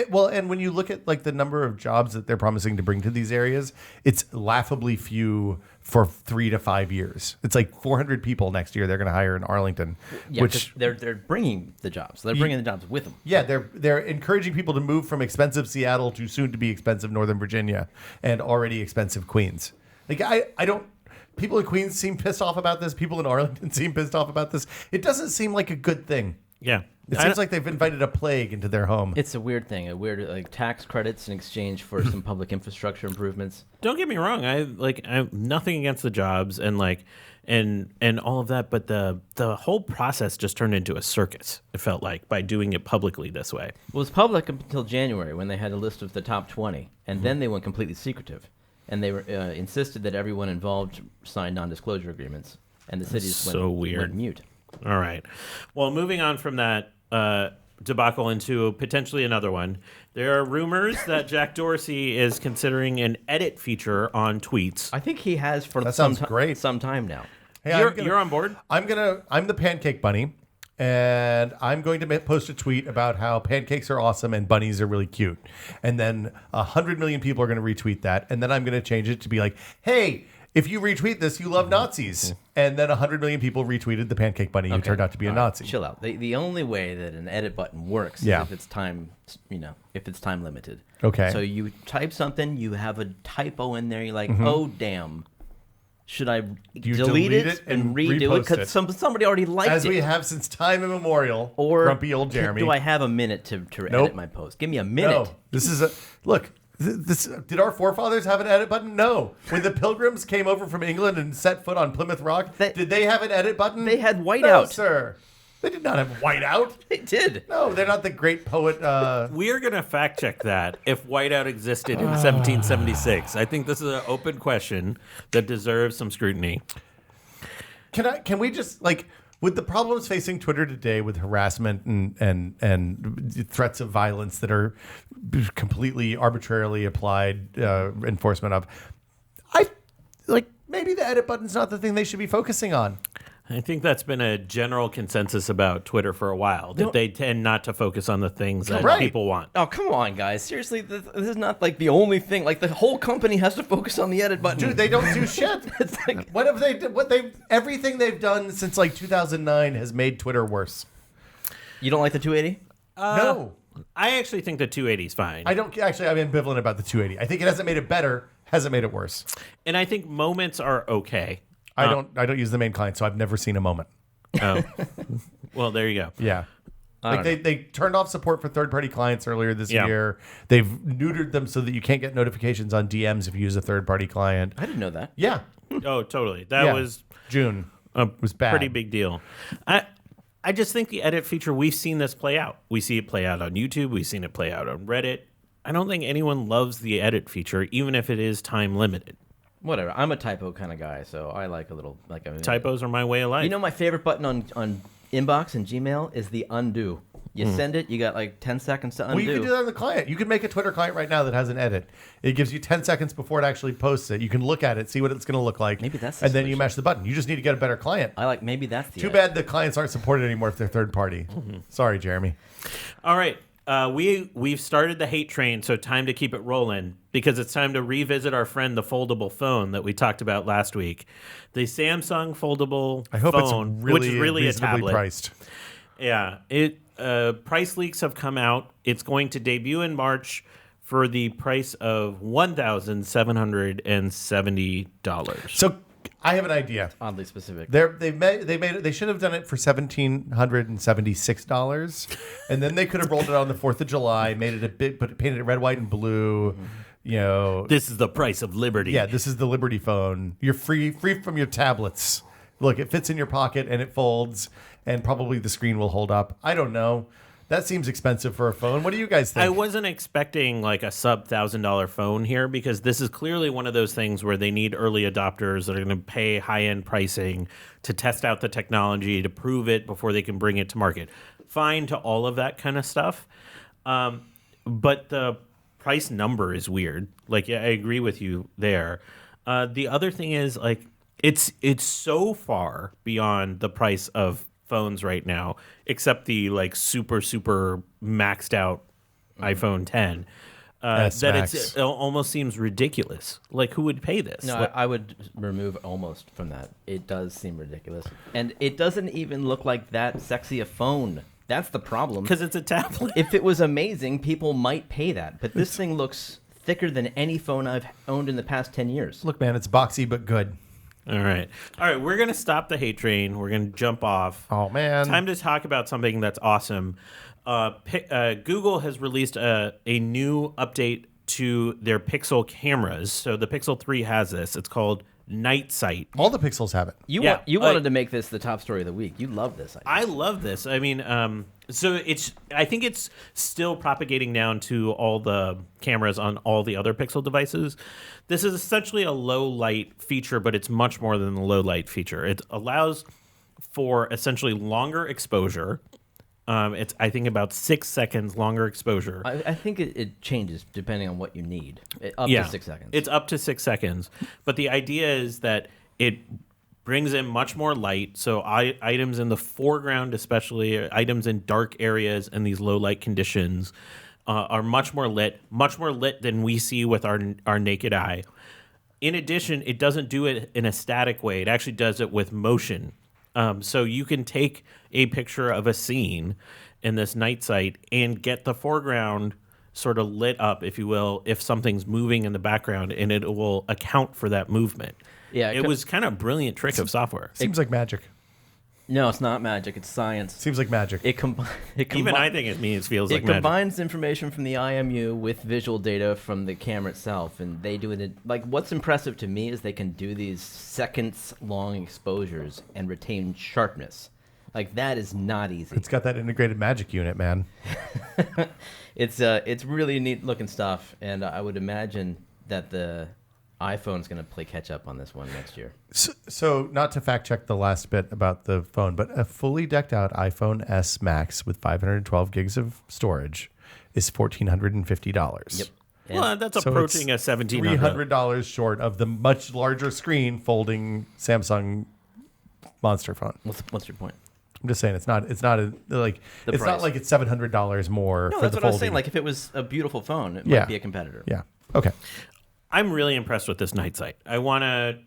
Well, and when you look at like the number of jobs that they're promising to bring to these areas, it's laughably few for 3 to 5 years. It's like 400 people next year they're going to hire in Arlington, Yeah, which they're bringing the jobs. They're bringing the jobs with them. yeah, they're encouraging people to move from expensive Seattle to soon to be expensive Northern Virginia and already expensive Queens. Like I don't. People in Queens seem pissed off about this. People in Arlington seem pissed off about this. It doesn't seem like a good thing. Yeah. It seems like they've invited a plague into their home. It's a weird thing, like tax credits in exchange for some public infrastructure improvements. Don't get me wrong. I have nothing against the jobs and all of that, but the whole process just turned into a circus. It felt like by doing it publicly this way. Well, it was public up until January when they had a list of the top 20, and then they went completely secretive, and they were insisted that everyone involved signed non-disclosure agreements, and the city just went mute. All right. Well, moving on from that debacle into potentially another one, there are rumors that Jack Dorsey is considering an edit feature on tweets. I think he has for That some sounds great. some time now. Hey, You're on board? I'm the pancake bunny, and I'm going to post a tweet about how pancakes are awesome and bunnies are really cute. And then 100 million people are going to retweet that. And then I'm going to change it to be like, hey, if you retweet this, you love Nazis. And then 100 million people retweeted the pancake bunny who turned out to be a Nazi. Chill out. The only way that an edit button works is if it's time, if it's time limited. Okay. So you type something, you have a typo in there, you're like, oh, damn. Should I delete it and redo it? Because somebody already liked it. As we have since time immemorial, Or grumpy old Jeremy. do I have a minute to edit my post? Give me a minute. No. This is This did our forefathers have an edit button? No. When the Pilgrims came over from England and set foot on Plymouth Rock, did they have an edit button? They had whiteout. No, sir. They did not have whiteout. They did. No, they're not the great poet. We are going to fact check that if whiteout existed in 1776. I think this is an open question that deserves some scrutiny. Can we just with the problems facing Twitter today with harassment and threats of violence that are completely arbitrarily applied enforcement of, maybe the edit button's not the thing they should be focusing on. I think that's been a general consensus about Twitter for a while, that they tend not to focus on the things that people want. Oh, come on, guys. Seriously, this is not like the only thing. Like, the whole company has to focus on the edit button. Dude, they don't do shit. It's like, what have they everything they've done since 2009 has made Twitter worse. you don't like the 280? No. I actually think the 280 is fine. I'm ambivalent about the 280. I think it hasn't made it better, hasn't made it worse. And I think moments are okay. I don't use the main client, so I've never seen a moment. Oh. Well, there you go. Yeah. They turned off support for third-party clients earlier this year. They've neutered them so that you can't get notifications on DMs if you use a third-party client. I didn't know that. Yeah. Oh, totally. That was June. It was bad. Pretty big deal. I just think the edit feature, we've seen this play out. We see it play out on YouTube. We've seen it play out on Reddit. I don't think anyone loves the edit feature, even if it is time limited. Whatever. I'm a typo kind of guy, so I like a little Typos are my way of life. You know, my favorite button on Inbox and Gmail is the undo. You send it, you got 10 seconds to undo. Well, you can do that on the client. You can make a Twitter client right now that has an edit. It gives you 10 seconds before it actually posts it. You can look at it, see what it's going to look like. Maybe that's and then you mash the button. You just need to get a better client. Maybe that's the Too bad the clients aren't supported anymore if they're third party. Sorry, Jeremy. All right. We've started the hate train, so time to keep it rolling because it's time to revisit our friend the foldable phone that we talked about last week. The Samsung foldable phone, which is really a tablet. Priced. Yeah, price leaks have come out. It's going to debut in March for the price of $1,770. So I have an idea. Oddly specific. They should have done it for $1,776, and then they could have rolled it on the 4th of July, made it painted it red, white, and blue. You know, this is the price of liberty. Yeah, this is the Liberty phone. You're free from your tablets. look, it fits in your pocket and it folds, and probably the screen will hold up. I don't know. That seems expensive for a phone. What do you guys think? I wasn't expecting like a sub $1,000 phone here, because this is clearly one of those things where they need early adopters that are going to pay high-end pricing to test out the technology, to prove it before they can bring it to market. Fine to all of that kind of stuff. But the price number is weird. Like, yeah, I agree with you there. The other thing is, like, it's so far beyond the price of phones right now, except the like super maxed out iPhone 10, that it almost seems ridiculous. Like, who would pay this? No, I would remove almost from that. It does seem ridiculous, and it doesn't even look like that sexy a phone. That's the problem. Because it's a tablet. If it was amazing, people might pay that. But this thing looks thicker than any phone I've owned in the past 10 years. Look, man, it's boxy but good. All right. We're going to stop the hate train. We're going to jump off. Oh, man. Time to talk about something that's awesome. Google has released a new update to their Pixel cameras. So the Pixel 3 has this. It's called Night Sight. All the Pixels have it. You wanted to make this the top story of the week. You love this. I love this. I mean, so I think it's still propagating down to all the cameras on all the other Pixel devices. This is essentially a low light feature, but it's much more than the low light feature. It allows for essentially longer exposure. It's, I think, about 6 seconds longer exposure. I think it changes depending on what you need. Up to 6 seconds. It's up to 6 seconds. But the idea is that it brings in much more light. So items in the foreground, especially items in dark areas and these low light conditions, are much more lit than we see with our naked eye. In addition, it doesn't do it in a static way. It actually does it with motion. So you can take a picture of a scene in this night sight and get the foreground sort of lit up, if you will, if something's moving in the background, and it will account for that movement. Yeah, it was kind of a brilliant trick of software. Seems like magic. No, it's not magic. It's science. Seems like magic. Even I think it feels like magic. It combines information from the IMU with visual data from the camera itself, and they do it. Like, what's impressive to me is they can do these seconds-long exposures and retain sharpness. Like, that is not easy. It's got that integrated magic unit, man. It's really neat-looking stuff, and I would imagine that the iPhone's going to play catch-up on this one next year. So, not to fact-check the last bit about the phone, but a fully decked-out iPhone S Max with 512 gigs of storage is $1,450. Yep. Well, that's approaching a $1,700. $300 short of the much larger screen folding Samsung monster phone. What's your point? I'm just saying it's not like it's $700 more No, for that's the what I was folding. saying. Like, if it was a beautiful phone, it might be a competitor. Yeah. Okay. I'm really impressed with this night sight. I want to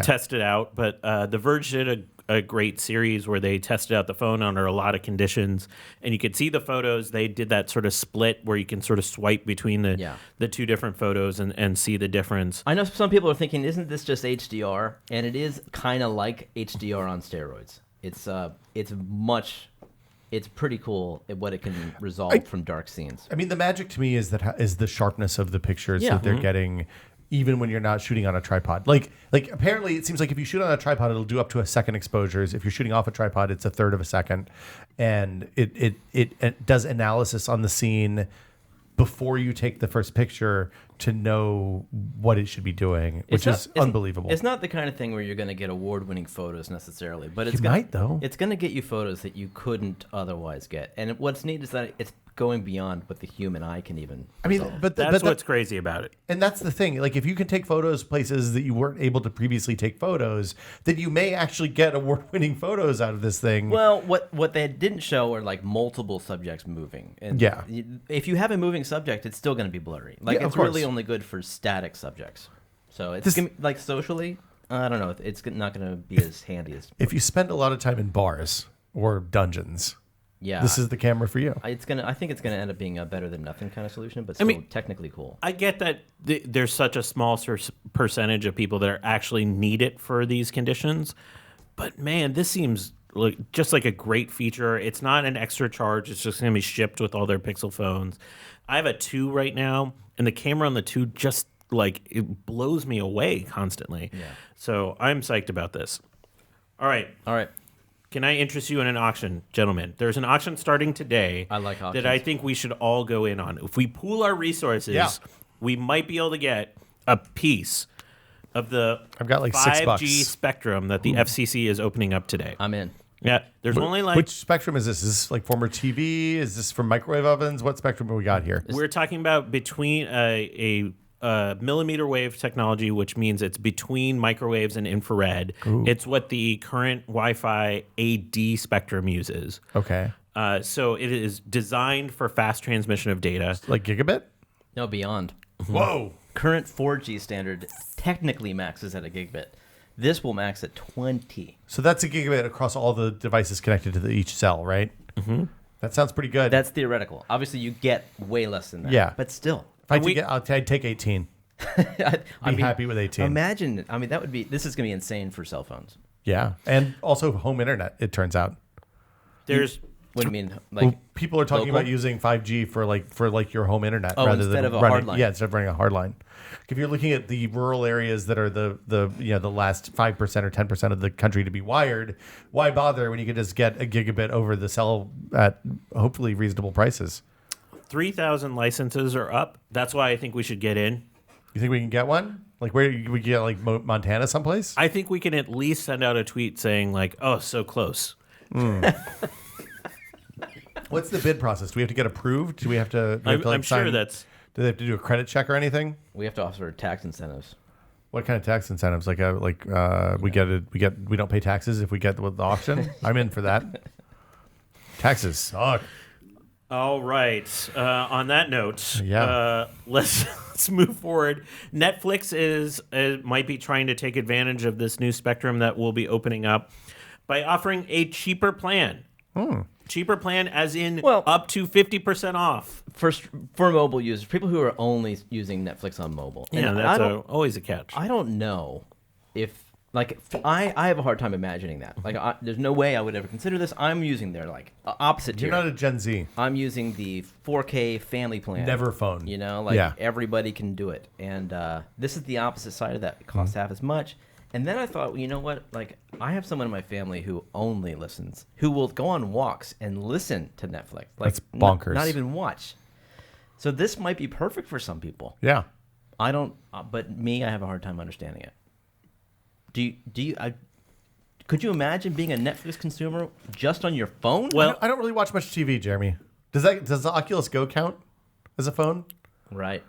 test it out, but The Verge did a great series where they tested out the phone under a lot of conditions, and you could see the photos. They did that sort of split where you can sort of swipe between the two different photos and see the difference. I know some people are thinking, isn't this just HDR? And it is kind of like HDR on steroids. It's pretty cool at what it can resolve from dark scenes. I mean, the magic to me is the sharpness of the pictures that they're getting, even when you're not shooting on a tripod. Like apparently, it seems like if you shoot on a tripod, it'll do up to a second exposures. If you're shooting off a tripod, it's a third of a second, and it does analysis on the scene before you take the first picture to know what it should be doing, which is unbelievable. It's not the kind of thing where you're going to get award-winning photos necessarily, but it's might though. It's going to get you photos that you couldn't otherwise get. And what's neat is that it's going beyond what the human eye can even. But that's what's crazy about it. And that's the thing. Like, if you can take photos places that you weren't able to previously take photos, then you may actually get award-winning photos out of this thing. Well, what they didn't show are like multiple subjects moving. And if you have a moving subject, it's still going to be blurry. Like, it's really only good for static subjects. So it's gonna, like, socially, I don't know. It's not going to be as handy as. If you spend a lot of time in bars or dungeons. Yeah, this is the camera for you. I think it's gonna end up being a better than nothing kind of solution, but still technically cool. I get that there's such a small percentage of people that actually need it for these conditions, but man, this seems just like a great feature. It's not an extra charge. It's just gonna be shipped with all their Pixel phones. I have a 2 right now, and the camera on the 2 just it blows me away constantly. Yeah. So I'm psyched about this. All right. Can I interest you in an auction, gentlemen? There's an auction starting today. I like auctions. That I think we should all go in on. If we pool our resources, we might be able to get a piece of the I've got like 5G $6. spectrum that the FCC is opening up today. I'm in. Yeah, there's only like... Which spectrum is this? Is this like former TV? Is this from microwave ovens? What spectrum have we got here? We're talking about between a millimeter wave technology, which means it's between microwaves and infrared. Ooh. It's what the current Wi-Fi AD spectrum uses. Okay. So it is designed for fast transmission of data. Like gigabit? No, beyond. Whoa. Current 4G standard technically maxes at a gigabit. This will max at 20. So that's a gigabit across all the devices connected to each cell, right? Mm-hmm. That sounds pretty good. That's theoretical. Obviously, you get way less than that. Yeah. But still. I'd take 18. Be happy with 18. Imagine, this is going to be insane for cell phones. Yeah. And also home internet, it turns out. There's... What do you mean? Like people are talking local? about using 5G for your home internet instead than of a running, hard line. Yeah, instead of running a hard line. If you're looking at the rural areas that are the last 5% or 10% of the country to be wired, why bother when you can just get a gigabit over the cell at hopefully reasonable prices? 3,000 licenses are up. That's why I think we should get in. You think we can get one? Like where we get like Montana someplace? I think we can at least send out a tweet saying like, "Oh, so close." What's the bid process? Do we have to get approved? Do we have to? I'm sure that's... Do they have to do a credit check or anything? We have to offer tax incentives. What kind of tax incentives? We don't pay taxes if we get the auction. I'm in for that. Taxes suck. All right. On that note, Yeah. let's move forward. Netflix might be trying to take advantage of this new spectrum that will be opening up by offering a cheaper plan. Cheaper plan, as in up to 50% off for mobile users, people who are only using Netflix on mobile. Yeah, that's always a catch. I don't know if I have a hard time imagining that. There's no way I would ever consider this. I'm using their opposite tier. You're not a Gen Z. I'm using the 4K family plan. Never phone. Everybody can do it. And this is the opposite side of that. It costs half as much. And then I thought, you know what? I have someone in my family who only listens, who will go on walks and listen to Netflix. That's bonkers. Not even watch. So this might be perfect for some people. Yeah. I don't, but me, I have a hard time understanding it. Could you imagine being a Netflix consumer just on your phone? Well, I don't really watch much TV, Jeremy. Does the Oculus Go count as a phone? Right.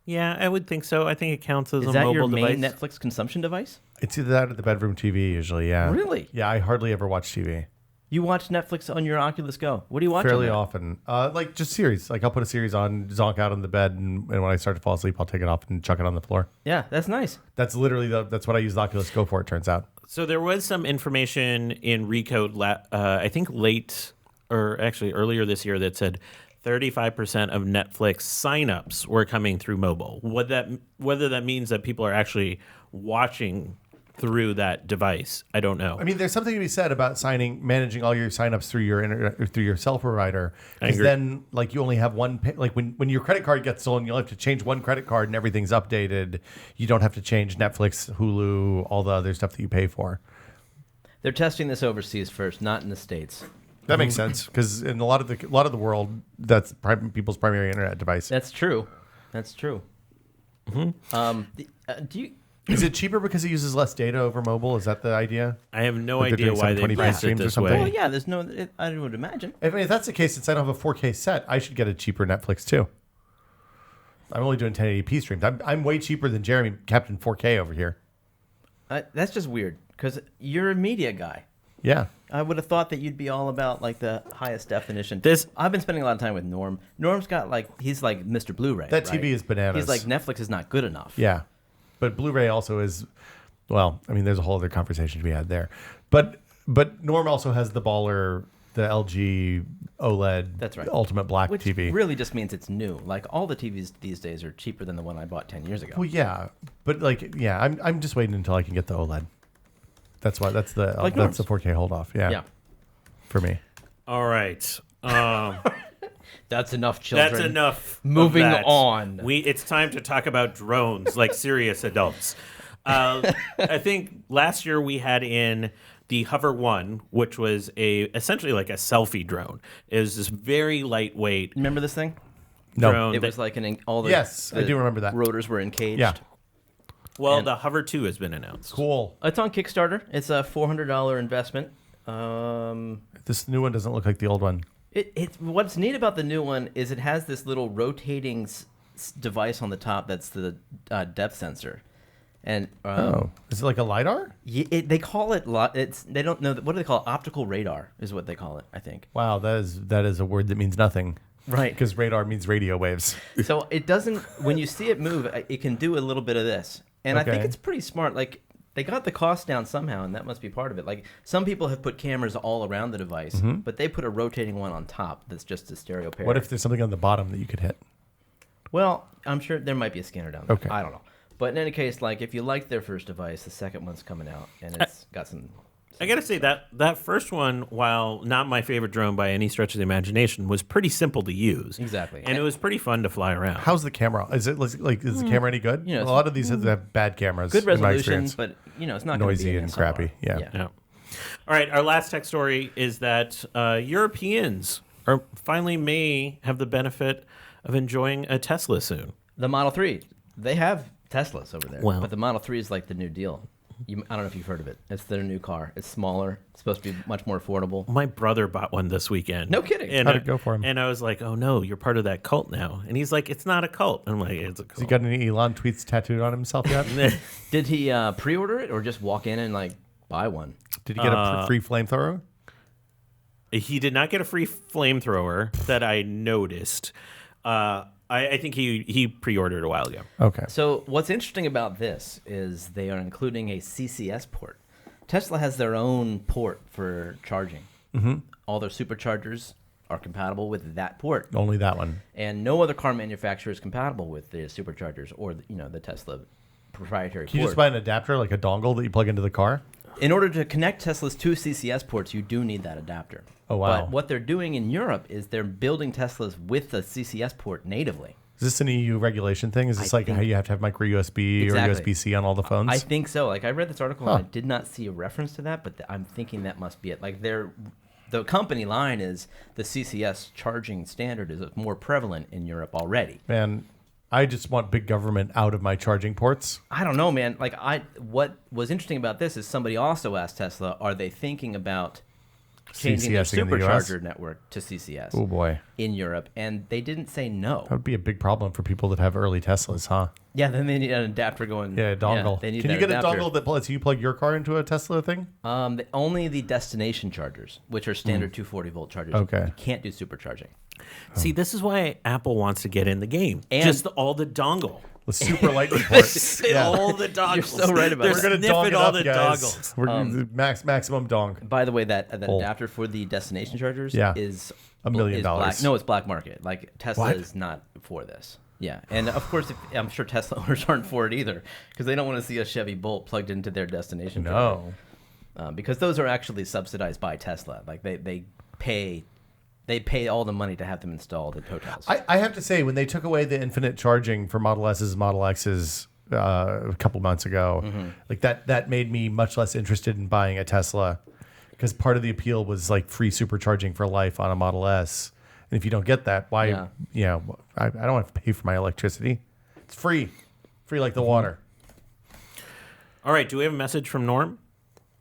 Yeah, I would think so. I think it counts as Is a that mobile your device. main Netflix consumption device? It's either that or the bedroom TV usually, yeah. Really? Yeah, I hardly ever watch TV. You watch Netflix on your Oculus Go. What do you watch? Fairly often. Just series. I'll put a series on, zonk out on the bed, and when I start to fall asleep, I'll take it off and chuck it on the floor. Yeah, that's nice. That's literally that's what I use the Oculus Go for, it turns out. So there was some information in Recode, I think earlier this year, that said 35% of Netflix signups were coming through mobile. Whether that means that people are actually watching through that device, I don't know. I mean, there's something to be said about managing all your signups through your internet, through your cell provider, because then you only have one. When your credit card gets stolen, you'll have to change one credit card and everything's updated. You don't have to change Netflix, Hulu, all the other stuff that you pay for. They're testing this overseas first, not in the States. That makes sense, because in a lot of the world, that's people's primary internet device. That's true. Mm-hmm. Is it cheaper because it uses less data over mobile? Is that the idea? I have no idea why they priced it this way. Well, yeah, I would imagine. If that's the case, since I don't have a 4K set, I should get a cheaper Netflix too. I'm only doing 1080p streams. I'm way cheaper than Jeremy, Captain 4K over here. That's just weird, because you're a media guy. Yeah. I would have thought that you'd be all about the highest definition. I've been spending a lot of time with Norm. Norm's got he's like Mr. Blu-ray. That right? TV is bananas. He's like, Netflix is not good enough. Yeah. But Blu-ray also is, well, I mean, there's a whole other conversation to be had there. But Norm also has the baller, the LG OLED, that's right, Ultimate Black Which TV. Really just means it's new. All the TVs these days are cheaper than the one I bought 10 years ago. Well, yeah, but I'm just waiting until I can get the OLED. That's why that's the 4K hold off. Yeah. For me. All right. That's enough, children. That's enough. Moving on. It's time to talk about drones like serious adults. I think last year we had in the Hover 1, which was essentially like a selfie drone. It was this very lightweight Remember this thing? No. drone. It was like all the Yes, I do remember that. Rotors were encaged. Yeah. The Hover 2 has been announced. Cool. It's on Kickstarter. It's a $400 investment. This new one doesn't look like the old one. What's neat about the new one is it has this little rotating device on the top that's the depth sensor. And Is it like a LiDAR? they call it they don't know what do they call it? Optical radar is what they call it, I think. Wow, that is a word that means nothing. Right. Because radar means radio waves. So it doesn't when you see it move, it can do a little bit of this. And I think Okay. it's pretty smart. Like they got the cost down somehow, and that must be part of it. Like some people have put cameras all around the device, but they put a rotating one on top that's just a stereo pair. What if there's something on the bottom that you could hit? Well, I'm sure there might be a scanner down there. Okay. I don't know. But in any case, like if you liked their first device, the second one's coming out, and it's got some. I gotta say that first one, while not my favorite drone by any stretch of the imagination, was pretty simple to use. Exactly. And it was pretty fun to fly around. How's the camera? Is it like is the camera any good? You know, a lot of these have bad cameras. Good in my resolution, experience. but it's not gonna Noisy be an and SLR. crappy. Yeah. Yeah. All right. Our last tech story is that Europeans may have the benefit of enjoying a Tesla soon. The Model 3, they have Teslas over there, Well- but the Model 3 is like the new deal. I don't know if you've heard of it. It's their new car. It's smaller. It's supposed to be much more affordable. My brother bought one this weekend. No kidding. And How'd it go for him? And I was like, "Oh no, you're part of that cult now." And he's like, "It's not a cult." I'm like, "It's a Has he cult." got any Elon tweets tattooed on himself yet? Did he pre-order it or just walk in and like buy one? Did he get a free flamethrower? He did not get a free flamethrower that I noticed. I think he pre-ordered a while ago. Okay. So what's interesting about this is they are including a CCS port. Tesla has their own port for charging. Mm-hmm. All their superchargers are compatible with that port, Only that one. and no other car manufacturer is compatible with the superchargers or the Tesla proprietary Can you port. just buy an adapter, like a dongle that you plug into the car? In order to connect Tesla's two CCS ports, you do need that adapter. Oh, wow. But what they're doing in Europe is they're building Teslas with the CCS port natively. Is this an EU regulation thing? Is this I like how think- you have to have micro USB Exactly. or USB-C on all the phones? I think so. Like I read this article and I did not see a reference to that, but I'm thinking that must be it. Like the company line is the CCS charging standard is more prevalent in Europe already. Man, I just want big government out of my charging ports. I don't know, man. Like what was interesting about this is somebody also asked Tesla, are they thinking about changing their CCSing in the US? supercharger network to CCS Oh boy, in Europe? And they didn't say no. that would be a big problem for people that have early Teslas, huh? Yeah, then they need an adapter going. Yeah, a dongle. they need Can you that get adapter. a dongle that lets you plug your car into a Tesla thing? Only the destination chargers, which are standard 240 volt chargers. Okay. You can't do supercharging. See, this is why Apple wants to get in the game. And- Just all the dongle. The super lightning port. All the dongles. You're so right about They're that. We're gonna sniffing dong it all up, the guys. doggles. We're maximum dong. By the way, that Oh. adapter for the destination chargers Yeah. is $1 million. is black. No, it's black market. Like Tesla What? is not for this. Yeah, and of course, I'm sure Tesla owners aren't for it either because they don't want to see a Chevy Bolt plugged into their destination. No. charger. Because those are actually subsidized by Tesla. Like they pay all the money to have them installed at hotels. I have to say, when they took away the infinite charging for Model S's, Model X's a couple months ago, like that made me much less interested in buying a Tesla because part of the appeal was like free supercharging for life on a Model S. And if you don't get that, why? Yeah. You know, I don't have to pay for my electricity. It's free like the water. All right. Do we have a message from Norm?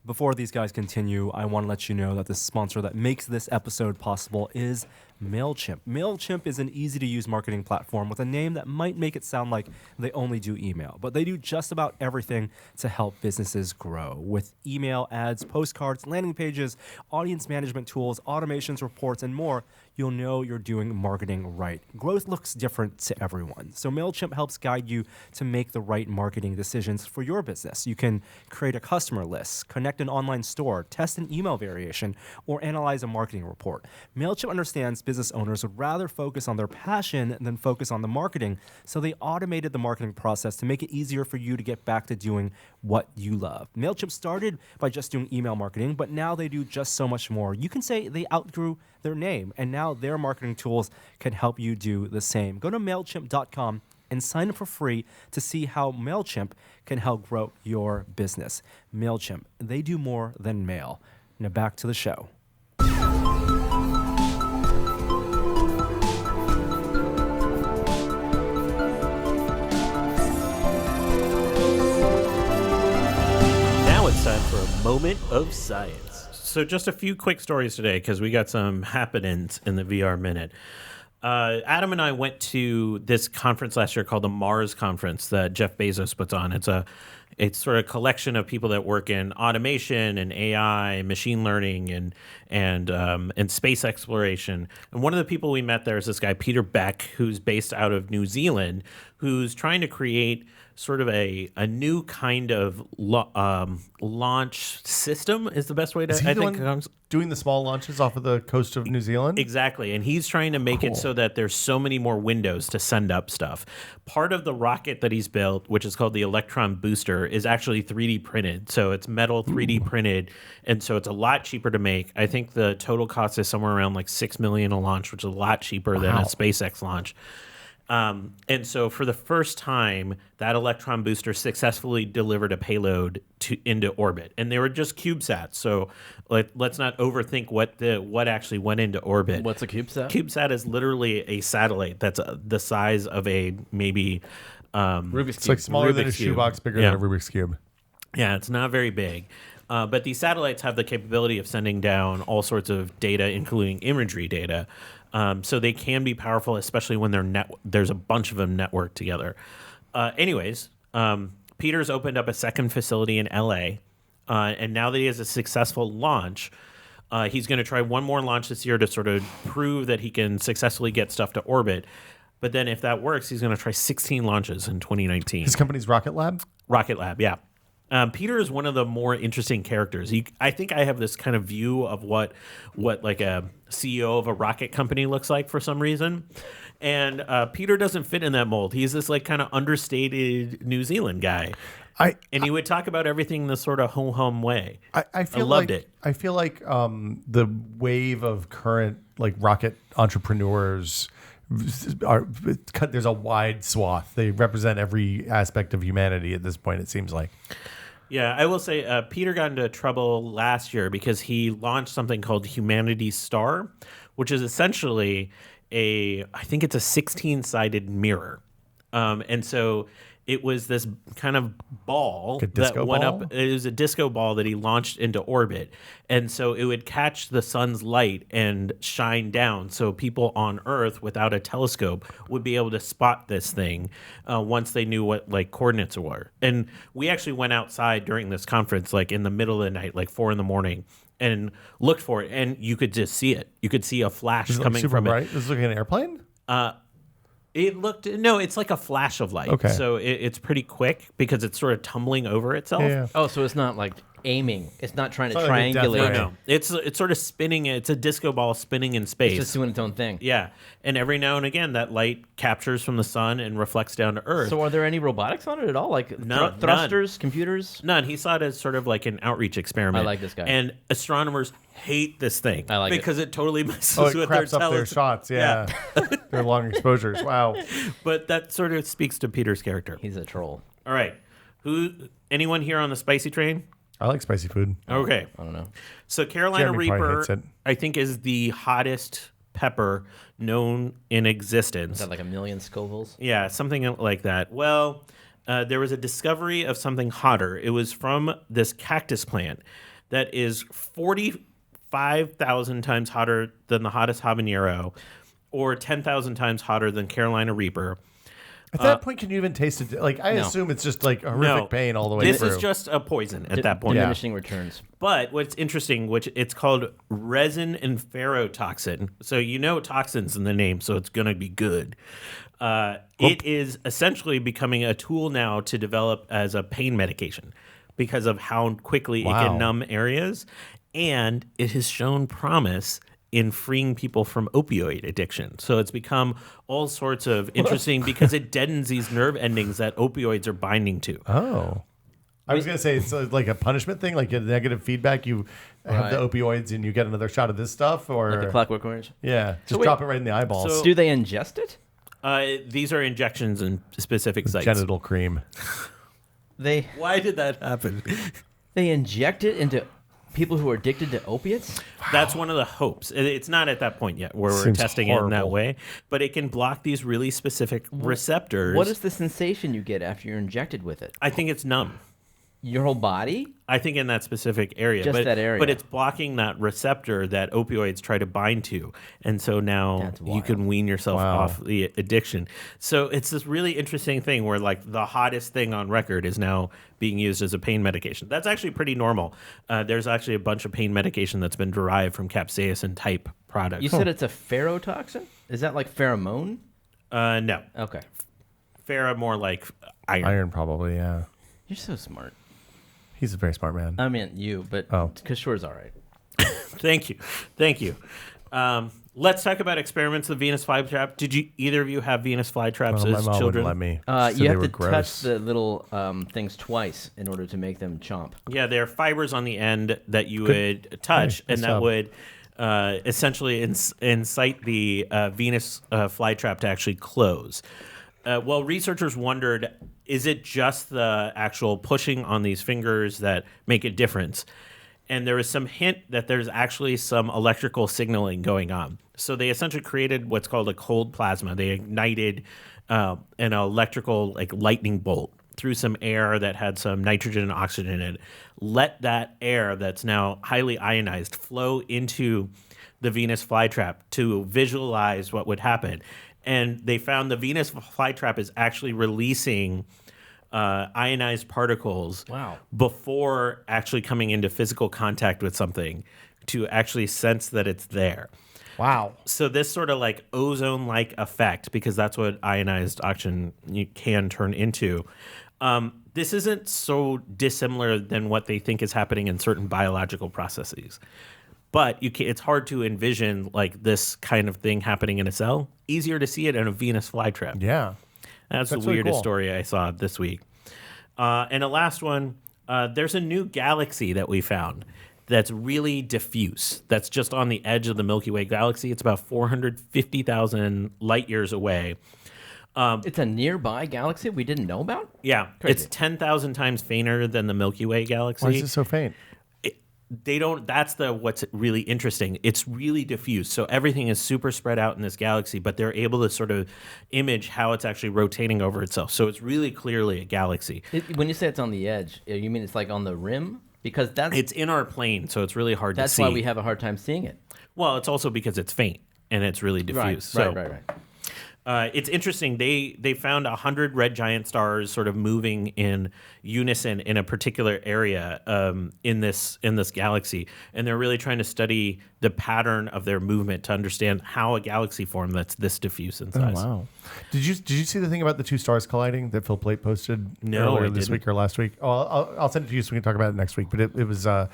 Before these guys continue, I want to let you know that the sponsor that makes this episode possible is Mailchimp. Mailchimp is an easy-to-use marketing platform with a name that might make it sound like they only do email, but they do just about everything to help businesses grow. With email, ads, postcards, landing pages, audience management tools, automations, reports, and more, you'll know you're doing marketing right. Growth looks different to everyone, so Mailchimp helps guide you to make the right marketing decisions for your business. You can create a customer list, connect an online store, test an email variation, or analyze a marketing report. Mailchimp understands business owners would rather focus on their passion than focus on the marketing, so they automated the marketing process to make it easier for you to get back to doing what you love. Mailchimp started by just doing email marketing, but now they do just so much more. You can say they outgrew their name, and now their marketing tools can help you do the same. Go to MailChimp.com and sign up for free to see how Mailchimp can help grow your business. Mailchimp, they do more than mail. Now back to the show. Now it's time for a moment of science. So just a few quick stories today because we got some happenings in the VR Minute. Adam and I went to this conference last year called the Mars Conference that Jeff Bezos puts on. It's sort of a collection of people that work in automation and AI, machine learning, and space exploration. And one of the people we met there is this guy Peter Beck, who's based out of New Zealand, who's trying to create sort of a new kind of launch system is the best way to. Is he the one doing the small launches off of the coast of New Zealand? Exactly, and he's trying to make it so that there's so many more windows to send up stuff. Part of the rocket that he's built, which is called the Electron Booster, is actually 3D printed. So it's metal 3D printed, and so it's a lot cheaper to make. I think the total cost is somewhere around like $6 million a launch, which is a lot cheaper than a SpaceX launch. And so for the first time, that Electron Booster successfully delivered a payload into orbit. And they were just CubeSats. So let's not overthink what actually went into orbit. What's a CubeSat? CubeSat is literally a satellite that's the size of a maybe Rubik's It's like Cube. smaller than a Rubik's Cube. shoebox, bigger Yeah. than a Rubik's Cube. Yeah, it's not very big. But these satellites have the capability of sending down all sorts of data, including imagery data. So they can be powerful, especially when there's a bunch of them networked together. Anyways, Peter's opened up a second facility in LA. And now that he has a successful launch, he's going to try one more launch this year to sort of prove that he can successfully get stuff to orbit. But then if that works, he's going to try 16 launches in 2019. His company's Rocket Lab? Rocket Lab, yeah. Peter is one of the more interesting characters. I think I have this kind of view of what like a CEO of a rocket company looks like for some reason. And Peter doesn't fit in that mold. He's this like kind of understated New Zealand guy. And he would talk about everything in this sort of ho-hum way. I feel loved like, it. I feel like the wave of current like rocket entrepreneurs there's a wide swath. They represent every aspect of humanity at this point, it seems like. Yeah, I will say Peter got into trouble last year because he launched something called Humanity Star, which is essentially I think it's a 16-sided mirror. And so it was this kind of ball that went up. It was a disco ball that he launched into orbit. And so it would catch the sun's light and shine down. So people on Earth without a telescope would be able to spot this thing once they knew what like coordinates were. And we actually went outside during this conference, like in the middle of the night, like 4 a.m, and looked for it. And you could just see it. You could see a flash coming from it. Is it like an airplane? It's like a flash of light. Okay. So it's pretty quick because it's sort of tumbling over itself. Yeah. Oh, so it's not like aiming. It's not trying to It's not like a death triangulate. ray. No, it's sort of spinning. It's a disco ball spinning in space. It's just doing its own thing. Yeah. And every now and again, that light captures from the sun and reflects down to Earth. So are there any robotics on it at all? Like None. thrusters, computers? None. He saw it as sort of like an outreach experiment. I like this guy. And astronomers hate this thing. I like it. because it totally messes Oh, with it their craps up their telescope. shots. Yeah. Their long exposures. Wow. But that sort of speaks to Peter's character. He's a troll. All right. Anyone here on the spicy train? I like spicy food. Okay. I don't know. So Carolina Jeremy probably hates Reaper, it. I think, is the hottest pepper known in existence. Is that like a million Scovilles? Yeah, something like that. Well, there was a discovery of something hotter. It was from this cactus plant that is 45,000 times hotter than the hottest habanero or 10,000 times hotter than Carolina Reaper. At that point, can you even taste it? Like, I assume it's just like horrific pain all the way This through. is just a poison at that point. Diminishing returns. But what's interesting, which it's called resin and ferrotoxin. So you know toxins in the name, so it's going to be good. It is essentially becoming a tool now to develop as a pain medication because of how quickly it can numb areas. And it has shown promise in freeing people from opioid addiction. So it's become all sorts of interesting because it deadens these nerve endings that opioids are binding to. Oh. I was going to say it's like a punishment thing, like a negative feedback. You have the opioids and you get another shot of this stuff, or Like the Clockwork Orange. yeah, just drop it right in the eyeballs. so- Do they ingest it? These are injections in specific sites. Genital cream. Why did that happen? They inject it into people who are addicted to opiates? That's one of the hopes. It's not at that point yet where we're Seems testing it in that horrible. way, but it can block these really specific receptors. What is the sensation you get after you're injected with it? I think it's numb. Your whole body? I think in that specific area. Just that area. But it's blocking that receptor that opioids try to bind to. And so now That's you wild. can wean yourself Wow. off the addiction. So it's this really interesting thing where like the hottest thing on record is now being used as a pain medication. That's actually pretty normal. There's actually a bunch of pain medication that's been derived from capsaicin type products. You said it's a ferrotoxin? Is that like pheromone? No. Okay. Farah more like iron. Iron, probably, yeah. You're so smart. He's a very smart man. I mean, you, but Oh. Kishore's all right. Thank you. Let's talk about experiments of Venus Flytrap. Did you either of you have Venus Flytraps Well, my as mom children? wouldn't let me. You Said have they to were touch gross. the little things twice in order to make them chomp. Yeah, there are fibers on the end that you would touch, Hey, and nice that job. would essentially incite the Venus flytrap to actually close. Well, researchers wondered, is it just the actual pushing on these fingers that make a difference? And there was some hint that there's actually some electrical signaling going on. So they essentially created what's called a cold plasma. They ignited an electrical like lightning bolt through some air that had some nitrogen and oxygen in it. Let that air that's now highly ionized flow into the Venus flytrap to visualize what would happen. And they found the Venus flytrap is actually releasing ionized particles Wow. before actually coming into physical contact with something to actually sense that it's there. Wow. So this sort of like ozone-like effect, because that's what ionized oxygen can turn into. This isn't so dissimilar than what they think is happening in certain biological processes. But it's hard to envision like this kind of thing happening in a cell. Easier to see it in a Venus flytrap. Yeah. That's the really weirdest cool. story I saw this week. And the last one, there's a new galaxy that we found that's really diffuse. That's just on the edge of the Milky Way galaxy. It's about 450,000 light years away. It's a nearby galaxy we didn't know about? Yeah, Crazy. it's 10,000 times fainter than the Milky Way galaxy. Why is it so faint? That's what's really interesting. It's really diffuse. So everything is super spread out in this galaxy, but they're able to sort of image how it's actually rotating over itself. So it's really clearly a galaxy. When you say it's on the edge, you mean it's like on the rim? Because It's in our plane, so it's really hard to that's see. why we have a hard time seeing it. Well, it's also because it's faint and it's really diffuse. Right. It's interesting. They found 100 red giant stars sort of moving in unison in a particular area in this galaxy, and they're really trying to study the pattern of their movement to understand how a galaxy formed that's this diffuse in size. Oh, wow. Did you see the thing about the two stars colliding that Phil Plait posted No, earlier I this didn't. week or last week? Oh, I'll send it to you so we can talk about it next week. But it was I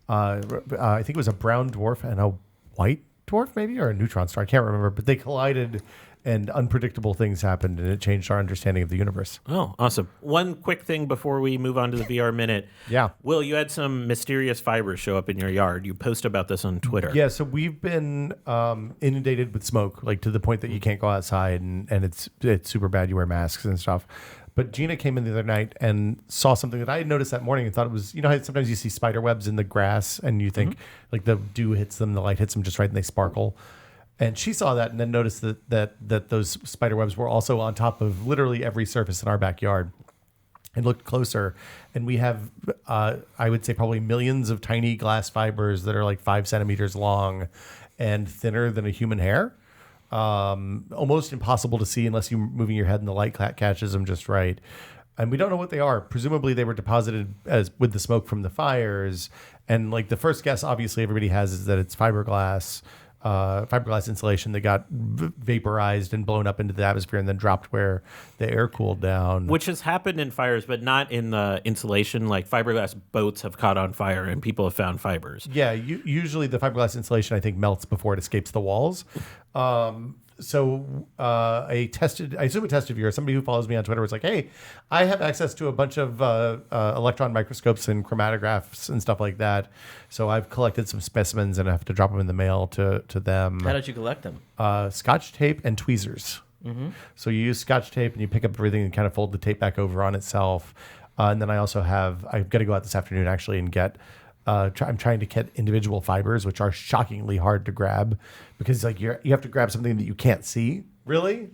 think it was a brown dwarf and a white dwarf, maybe, or a neutron star. I can't remember. But they collided, and unpredictable things happened, and it changed our understanding of the universe. Oh, awesome. One quick thing before we move on to the VR Minute. Yeah. Will, you had some mysterious fibers show up in your yard. You posted about this on Twitter. Yeah, so we've been inundated with smoke, like to the point that you can't go outside, and it's super bad. You wear masks and stuff. But Gina came in the other night and saw something that I had noticed that morning and thought it was, how sometimes you see spider webs in the grass and you think like the dew hits them, the light hits them just right and they sparkle. And she saw that and then noticed that those spider webs were also on top of literally every surface in our backyard. And looked closer, and we have, I would say, probably millions of tiny glass fibers that are like 5 centimeters long and thinner than a human hair. Almost impossible to see unless you're moving your head and the light catches them just right. And we don't know what they are. Presumably, they were deposited with the smoke from the fires. And like the first guess, obviously, everybody has is that it's fiberglass insulation that got vaporized and blown up into the atmosphere and then dropped where the air cooled down. Which has happened in fires, but not in the insulation. Like fiberglass boats have caught on fire and people have found fibers. Yeah, usually the fiberglass insulation, I think, melts before it escapes the walls. So a tested viewer, somebody who follows me on Twitter, was like, hey, I have access to a bunch of electron microscopes and chromatographs and stuff like that. So I've collected some specimens and I have to drop them in the mail to them. How did you collect them? Scotch tape and tweezers. So you use Scotch tape and you pick up everything and kind of fold the tape back over on itself. And then I also I've got to go out this afternoon actually and get, I'm trying to get individual fibers, which are shockingly hard to grab because like you have to grab something that you can't see really.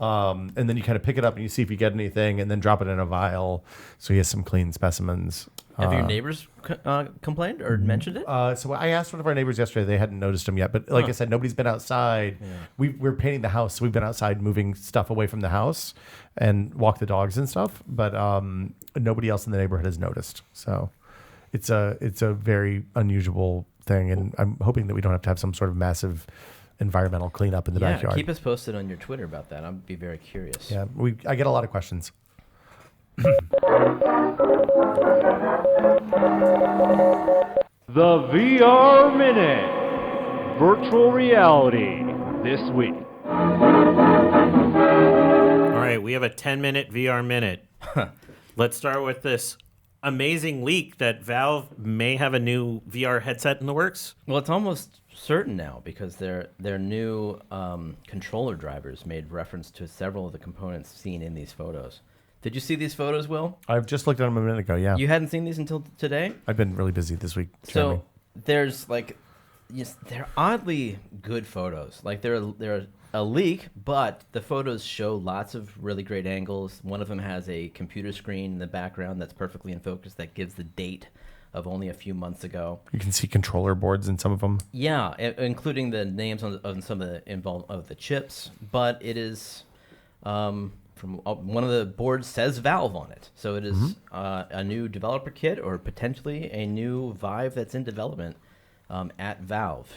And then you kind of pick it up and you see if you get anything and then drop it in a vial. So he has some clean specimens. Have your neighbors complained or mentioned it? So I asked one of our neighbors yesterday. They hadn't noticed him yet. But like I said, nobody's been outside. Yeah. We're painting the house. So we've been outside moving stuff away from the house and walk the dogs and stuff. But nobody else in the neighborhood has noticed. So it's a very unusual thing. And I'm hoping that we don't have to have some sort of massive environmental cleanup in the backyard. Keep us posted on your Twitter about that. I'd be very curious. Yeah, I get a lot of questions. The VR Minute. Virtual reality this week. All right, we have a 10-minute VR minute. Let's start with this amazing leak that Valve may have a new VR headset in the works. Well, it's almost certain now because their new controller drivers made reference to several of the components seen in these photos. Did you see these photos, Will? I've just looked at them a minute ago, yeah. You hadn't seen these until today? I've been really busy this week. So there's like, they're oddly good photos. Like they're a leak, but the photos show lots of really great angles. One of them has a computer screen in the background that's perfectly in focus that gives the date of only a few months ago. You can see controller boards in some of them. Yeah, including the names on some of the chips. But it is from one of the boards says Valve on it, so it is a new developer kit or potentially a new Vive that's in development at Valve.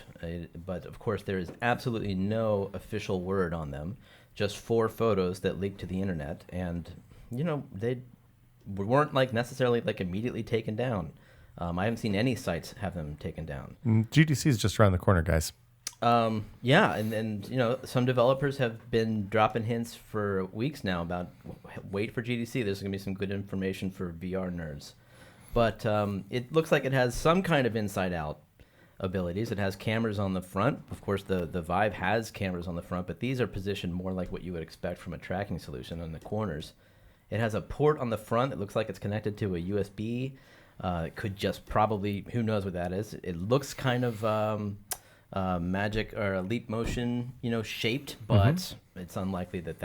But of course, there is absolutely no official word on them. Just 4 photos that leaked to the internet, and they weren't like necessarily like immediately taken down. I haven't seen any sites have them taken down. GDC is just around the corner, guys. Yeah, and some developers have been dropping hints for weeks now about wait for GDC. There's going to be some good information for VR nerds. But it looks like it has some kind of inside-out abilities. It has cameras on the front. Of course, the Vive has cameras on the front, but these are positioned more like what you would expect from a tracking solution on the corners. It has a port on the front that looks like it's connected to a USB. It could just probably, who knows what that is. It looks kind of magic or a leap motion, shaped, but it's unlikely that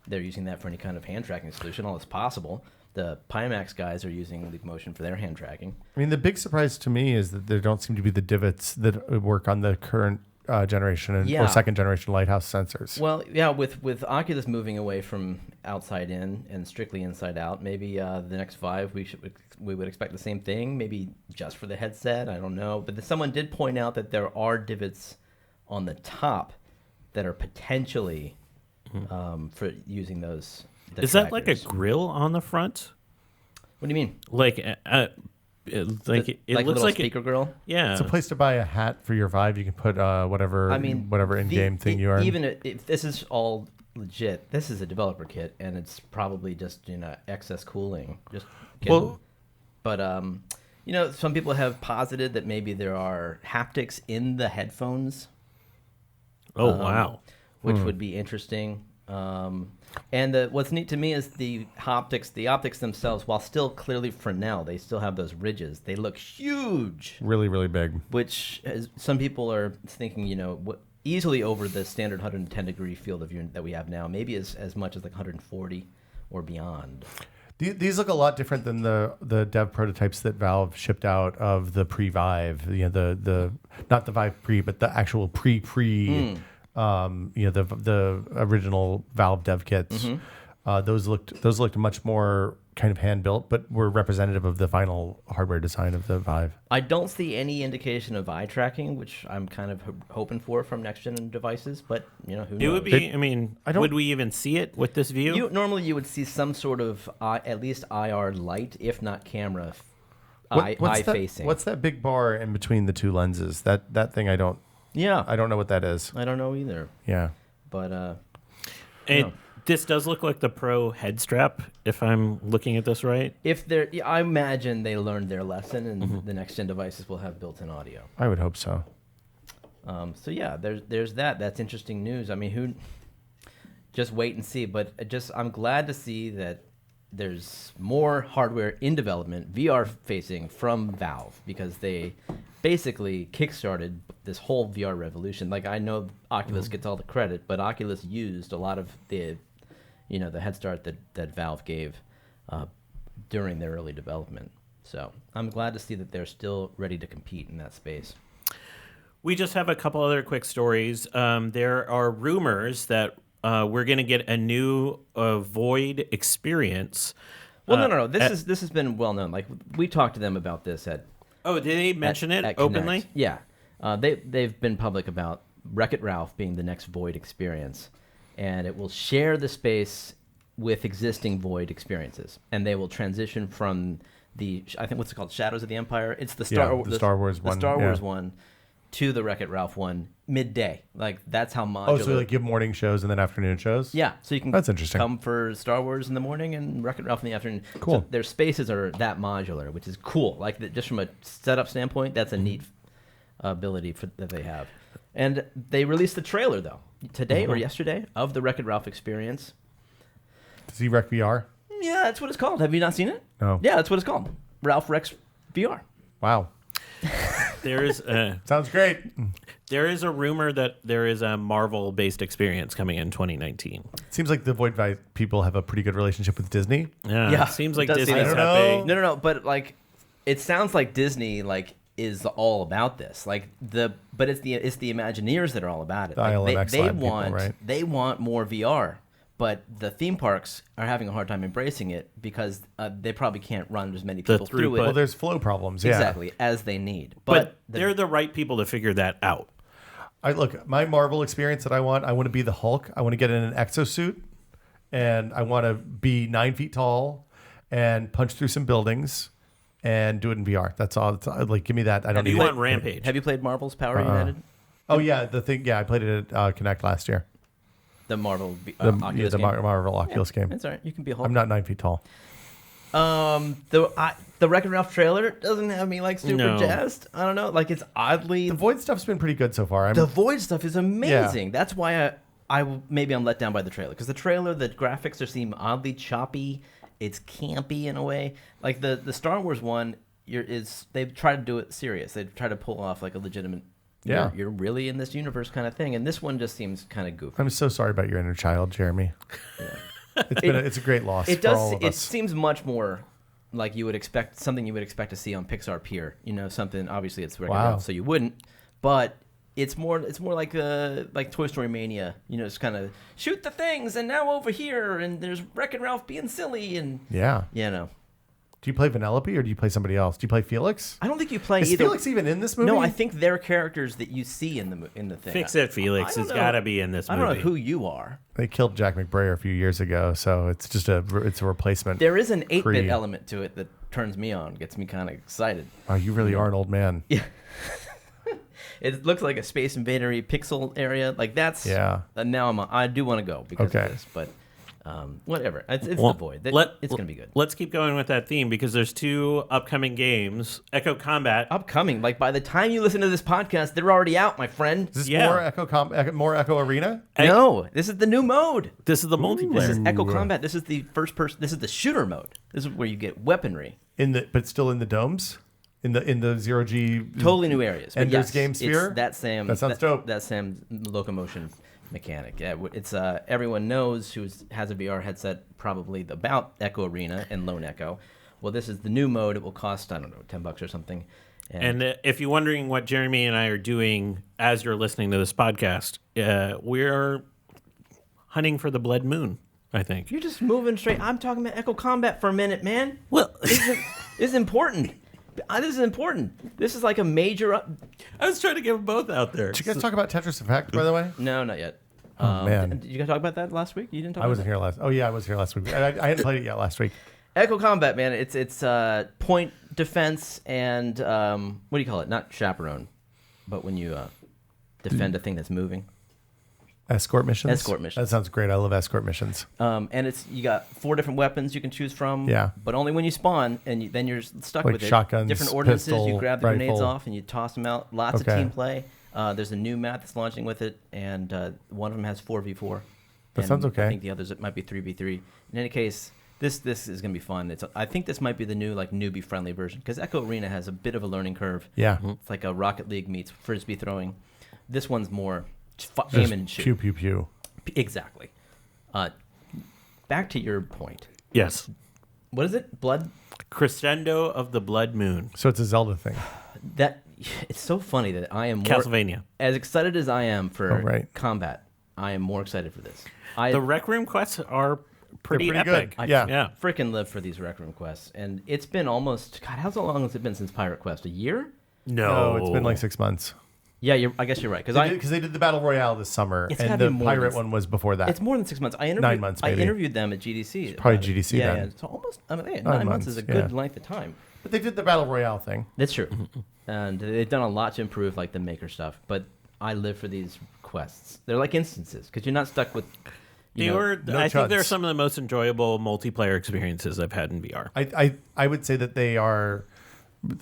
they're using that for any kind of hand tracking solution. All it's possible. The Pimax guys are using leap motion for their hand tracking. I mean, the big surprise to me is that there don't seem to be the divots that work on the current generation or second generation Lighthouse sensors. Well, yeah, with Oculus moving away from outside in and strictly inside out, maybe the next Vive we would expect the same thing. Maybe just for the headset, I don't know. But someone did point out that there are divots on the top that are potentially for using those. Is that like a grill on the front? What do you mean? Like it looks like a little like speaker grill? Yeah, it's a place to buy a hat for your Vive. You can put whatever in-game thing you are. Even if this is all legit, this is a developer kit, and it's probably just excess cooling. But some people have posited that maybe there are haptics in the headphones. Oh wow, which would be interesting. And what's neat to me is the optics. The optics themselves, while still clearly Fresnel, they still have those ridges. They look huge, really, really big. Which some people are thinking, easily over the standard 110 degree field of view that we have now. Maybe as much as like 140 or beyond. These look a lot different than the dev prototypes that Valve shipped out of the pre-Vive. The not the Vive pre, but the actual pre. The original Valve dev kits. Those looked much more kind of hand built, but were representative of the final hardware design of the Vive. I don't see any indication of eye tracking, which I'm kind of hoping for from next gen devices. But who knows? It would be. Would we even see it with this view? Normally, you would see some sort of at least IR light, if not camera, eye facing. What's that big bar in between the two lenses? That thing I don't. Yeah, I don't know what that is. I don't know either. Yeah, but this does look like the Pro head strap, if I'm looking at this right. I imagine they learned their lesson, and the next gen devices will have built-in audio. I would hope so. So yeah, there's that. That's interesting news. I mean, just wait and see. But I'm glad to see that there's more hardware in development, VR facing, from Valve, because they basically kickstarted this whole VR revolution. Like, I know Oculus gets all the credit, but Oculus used a lot of the head start that Valve gave during their early development. So I'm glad to see that they're still ready to compete in that space. We just have a couple other quick stories. There are rumors that we're going to get a new Void experience. Well, no. This has been well known. Like, we talked to them about this at. Oh, did they mention it at openly? Connect. Yeah, they've been public about Wreck-It Ralph being the next Void experience, and it will share the space with existing Void experiences, and they will transition from I think what's it called, Shadows of the Empire. It's the Star Wars one. The Star Wars one. To the Wreck-It Ralph one midday. Like, that's how modular. Oh, so like give morning shows and then afternoon shows? Yeah, so you can That's interesting. come for Star Wars in the morning and Wreck-It Ralph in the afternoon. Cool. So their spaces are that modular, which is cool. Like, just from a setup standpoint, that's a neat ability that they have. And they released the trailer, though, today or yesterday, of the Wreck-It Ralph experience. Z-Rec VR? Yeah, that's what it's called. Have you not seen it? No. Yeah, that's what it's called. Ralph Rex VR. Wow. There is Sounds great. there is a rumor that there is a Marvel-based experience coming in 2019. Seems like the Void people have a pretty good relationship with Disney. Yeah, it seems like it does Disney's seem I don't happy. know. No, but like, it sounds like Disney is all about this. Like, but it's the Imagineers that are all about it. The Like, ILMX they lab people, want right? they want more VR, but the theme parks are having a hard time embracing it because they probably can't run as many people through throughput. it Well, there's flow problems. Yeah. exactly as they need. But they're the right people to figure that out. Look, my Marvel experience that I want to be the Hulk. I want to get in an exosuit, and I want to be 9 feet tall and punch through some buildings and do it in VR. That's all. Like, give me that. I don't And need you it. want Rampage. Have you played Marvel's Power United? Oh yeah, the thing. Yeah, I played it at Connect last year. The Marvel The Oculus game? Marvel Oculus game. That's all right. You can be a Hulk. I'm not 9 feet tall. The Wreck-It Ralph trailer doesn't have me like super No. jazzed. I don't know. Like, it's oddly. The Void stuff's been pretty good so far. The Void stuff is amazing. That's why I'm let down by the trailer, because the trailer, the graphics seem oddly choppy. It's campy in a way. Like the Star Wars one, they've tried to do it serious. They try to pull off like a legitimate. Yeah. You're really in this universe kind of thing, and this one just seems kind of goofy. I'm so sorry about your inner child, Jeremy. It's a great loss It for does. all of It us. seems much more like something you would expect to see on Pixar Pier. Something. Obviously, it's Wreck-It Wow. Ralph, so you wouldn't. But it's more like Toy Story Mania. It's kind of shoot the things, and now over here, and there's Wreck-It Ralph being silly, and Yeah. Do you play Vanellope or do you play somebody else? Do you play Felix? I don't think you play Is either. Felix even in this movie? No, I think they're characters that you see in the thing. Fix it, Felix. I don't It's know. got to be in this I movie. don't know who you are. They killed Jack McBrayer a few years ago, so it's just a replacement. There is an 8-bit Free. element to it that turns me on, gets me kind of excited. Oh, you really are an old man. Yeah. It looks like a Space Invader-y pixel area. Like, that's... Yeah. Now I do want to go because Okay. of this, but whatever. It's Well, the Void. It's going to be good. Let's keep going with that theme because there's 2 upcoming games. Echo Combat. Upcoming. Like, by the time you listen to this podcast, they're already out, my friend. Is this Yeah. more Echo Arena? No, this is the new mode. This is the multiplayer. This is Echo Combat. This is the first person. This is the shooter mode. This is where you get weaponry. But still in the domes? In the zero G Totally new areas. But Ender's yes, Game Sphere? It's that Sam. That sounds dope. That Sam locomotion mechanic. Yeah, it's everyone knows who has a VR headset probably about Echo Arena and Lone Echo. Well, this is the new mode. It will cost, I don't know, $10 or something. And if you're wondering what Jeremy and I are doing as you're listening to this podcast, we're hunting for the Blood Moon, I think. You're just moving straight. I'm talking about Echo Combat for a minute, man. Well, This is important. This is important. This is like a major. I was trying to get them both out there. Did you guys talk about Tetris Effect, by the way? No, not yet. Oh, man. Did you guys talk about that last week? You didn't talk I about wasn't that? here last. Oh yeah, I was here last week. I hadn't played it yet last week. Echo Combat, man. It's point defense and what do you call it? Not chaperone, but when you defend a thing that's moving. Escort missions. Escort missions. That sounds great. I love escort missions. And you got 4 different weapons you can choose from. Yeah. But only when you spawn, and then you're stuck Like with it. shotguns, Different ordinances. You pistol, grab the grenades rifle. off and you toss them out. Lots of Okay. team play. There's a new map that's launching with it, and one of them has 4v4. That sounds okay. I think the others, it might be 3v3. In any case, this is going to be fun. I think this might be the new newbie-friendly version, because Echo Arena has a bit of a learning curve. Yeah. It's like a Rocket League meets Frisbee throwing. This one's more Just aim and shoot. pew, pew, pew. Exactly. Back to your point. Yes. What is it? Blood? Crescendo of the Blood Moon. So it's a Zelda thing. It's so funny that I am more Castlevania. as excited as I am for right. combat. I am more excited for this. The Rec Room quests are pretty pretty epic. good. Yeah. Yeah. Freaking live for these Rec Room quests, and it's been almost how long has it been since Pirate Quest? A year? No, it's been like 6 months. Yeah, I guess you're right. Because They did the Battle Royale this summer, It's and gotta the be more Pirate than- one was before that. it's more than 6 months. 9 months, I maybe. interviewed them at GDC. probably about it. GDC Yeah, then. yeah. So almost. I mean, 9 9 months is a months, good yeah. length of time. But they did the Battle Royale thing. That's true, and they've done a lot to improve the maker stuff. But I live for these quests. They're like instances because you're not stuck with. I think they're chuds. some of the most enjoyable multiplayer experiences I've had in VR. I would say that they are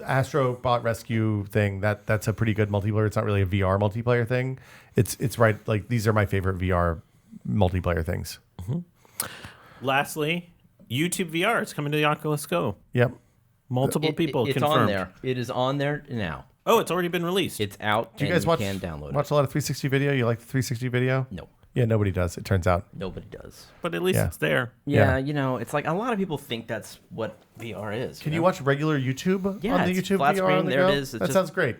Astro Bot Rescue thing. That's a pretty good multiplayer. It's not really a VR multiplayer thing. It's right. Like these are my favorite VR multiplayer things. Lastly, YouTube VR is coming to the Oculus Go. Yep. Multiple people It's confirmed. on there. It is on there now. Oh, it's already been released. It's out. Do you and guys watch can download watch it. a lot of 360 video? You like the 360 video? No, Yeah, nobody does. It turns out. nobody does. but at least Yeah. it's there. Yeah, Yeah. it's like a lot of people think that's what VR is. Can you watch regular YouTube Yeah, on the it's YouTube flat VR screen, on the there it go? is. It's That just- sounds great.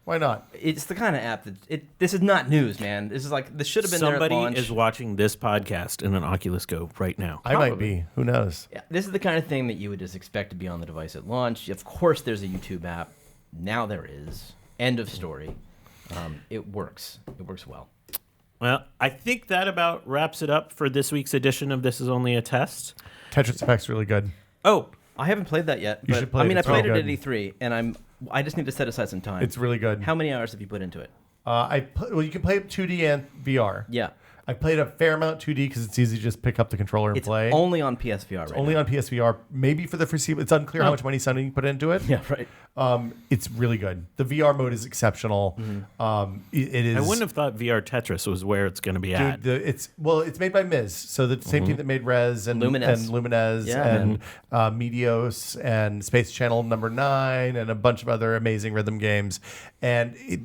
Why not? It's the kind of app that this is not news, man. This is this should have been Somebody there at launch. is watching this podcast in an Oculus Go right now. I might Probably. be. Who knows? Yeah, this is the kind of thing that you would just expect to be on the device at launch. Of course, there's a YouTube app. Now there is. End of story. It works. It works well. Well, I think that about wraps it up for this week's edition of This Is Only a Test. Tetris Effect's really good. Oh, I haven't played that yet. You But, should play it. I It's played it real at good. E3, and I just need to set aside some time. It's really good. How many hours have you put into it? Well, you can play it 2D and VR. Yeah. I played a fair amount 2D because it's easy to just pick up the controller and It's play. only on PSVR right Only now. on PSVR, maybe for the foreseeable. It's unclear how much money Sony put into it. Yeah, right. It's really good. The VR mode is exceptional. It is. I wouldn't have thought VR Tetris was where it's going to be at. Dude, it's made by Miz, so the same team that made Rez and Lumines. Yeah, and Meteos and Space Channel Number 9 and a bunch of other amazing rhythm games. And he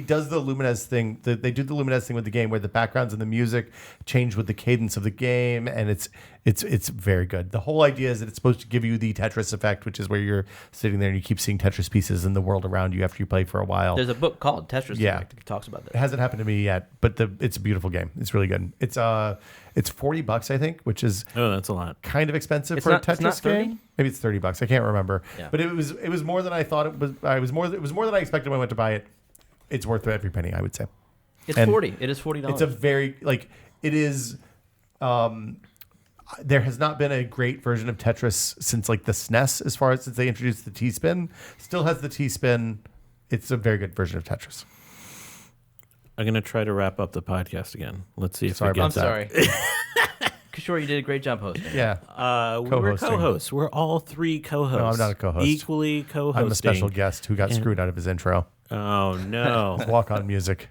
does the Lumines thing. They do the Lumines thing with the game where the backgrounds and the music change with the cadence of the game, and it's very good. The whole idea is that it's supposed to give you the Tetris effect, which is where you're sitting there and you keep seeing Tetris pieces in the world around you after you play for a while. There's a book called Tetris Yeah. Effect that talks about It that. hasn't happened to me yet, but it's a beautiful game. It's really good. It's $40, I think, which is Oh, that's a lot. kind of expensive It's for not- a it's not Tetris 30? game. Maybe it's $30. I can't remember. Yeah. But it was more than I thought it was. It was more than I expected when I went to buy it. It's worth every penny, I would say. It's And 40. It is $40. It's a very it is. There has not been a great version of Tetris since the SNES, as far as since they introduced the T-Spin. Still has the T-Spin. It's a very good version of Tetris. I'm going to try to wrap up the podcast again. Let's see if Sorry it about gets I'm out. sorry. Sure, you did a great job hosting. Yeah. We're Co-hosting. co-hosts. We're all three co-hosts. No, I'm not a co-host. Equally co-hosting. I'm a special guest who got screwed out of his intro. Oh, no. Walk-on music.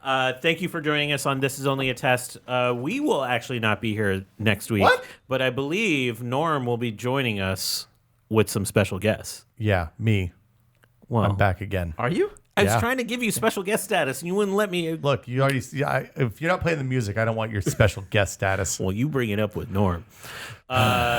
Thank you for joining us on This Is Only a Test. We will actually not be here next week. What? But I believe Norm will be joining us with some special guests. Yeah, me. Well, I'm back again. Are you? I was Yeah. trying to give you special guest status, and you wouldn't let me. Look, you already. If you're not playing the music, I don't want your special guest status. Well, you bring it up with Norm.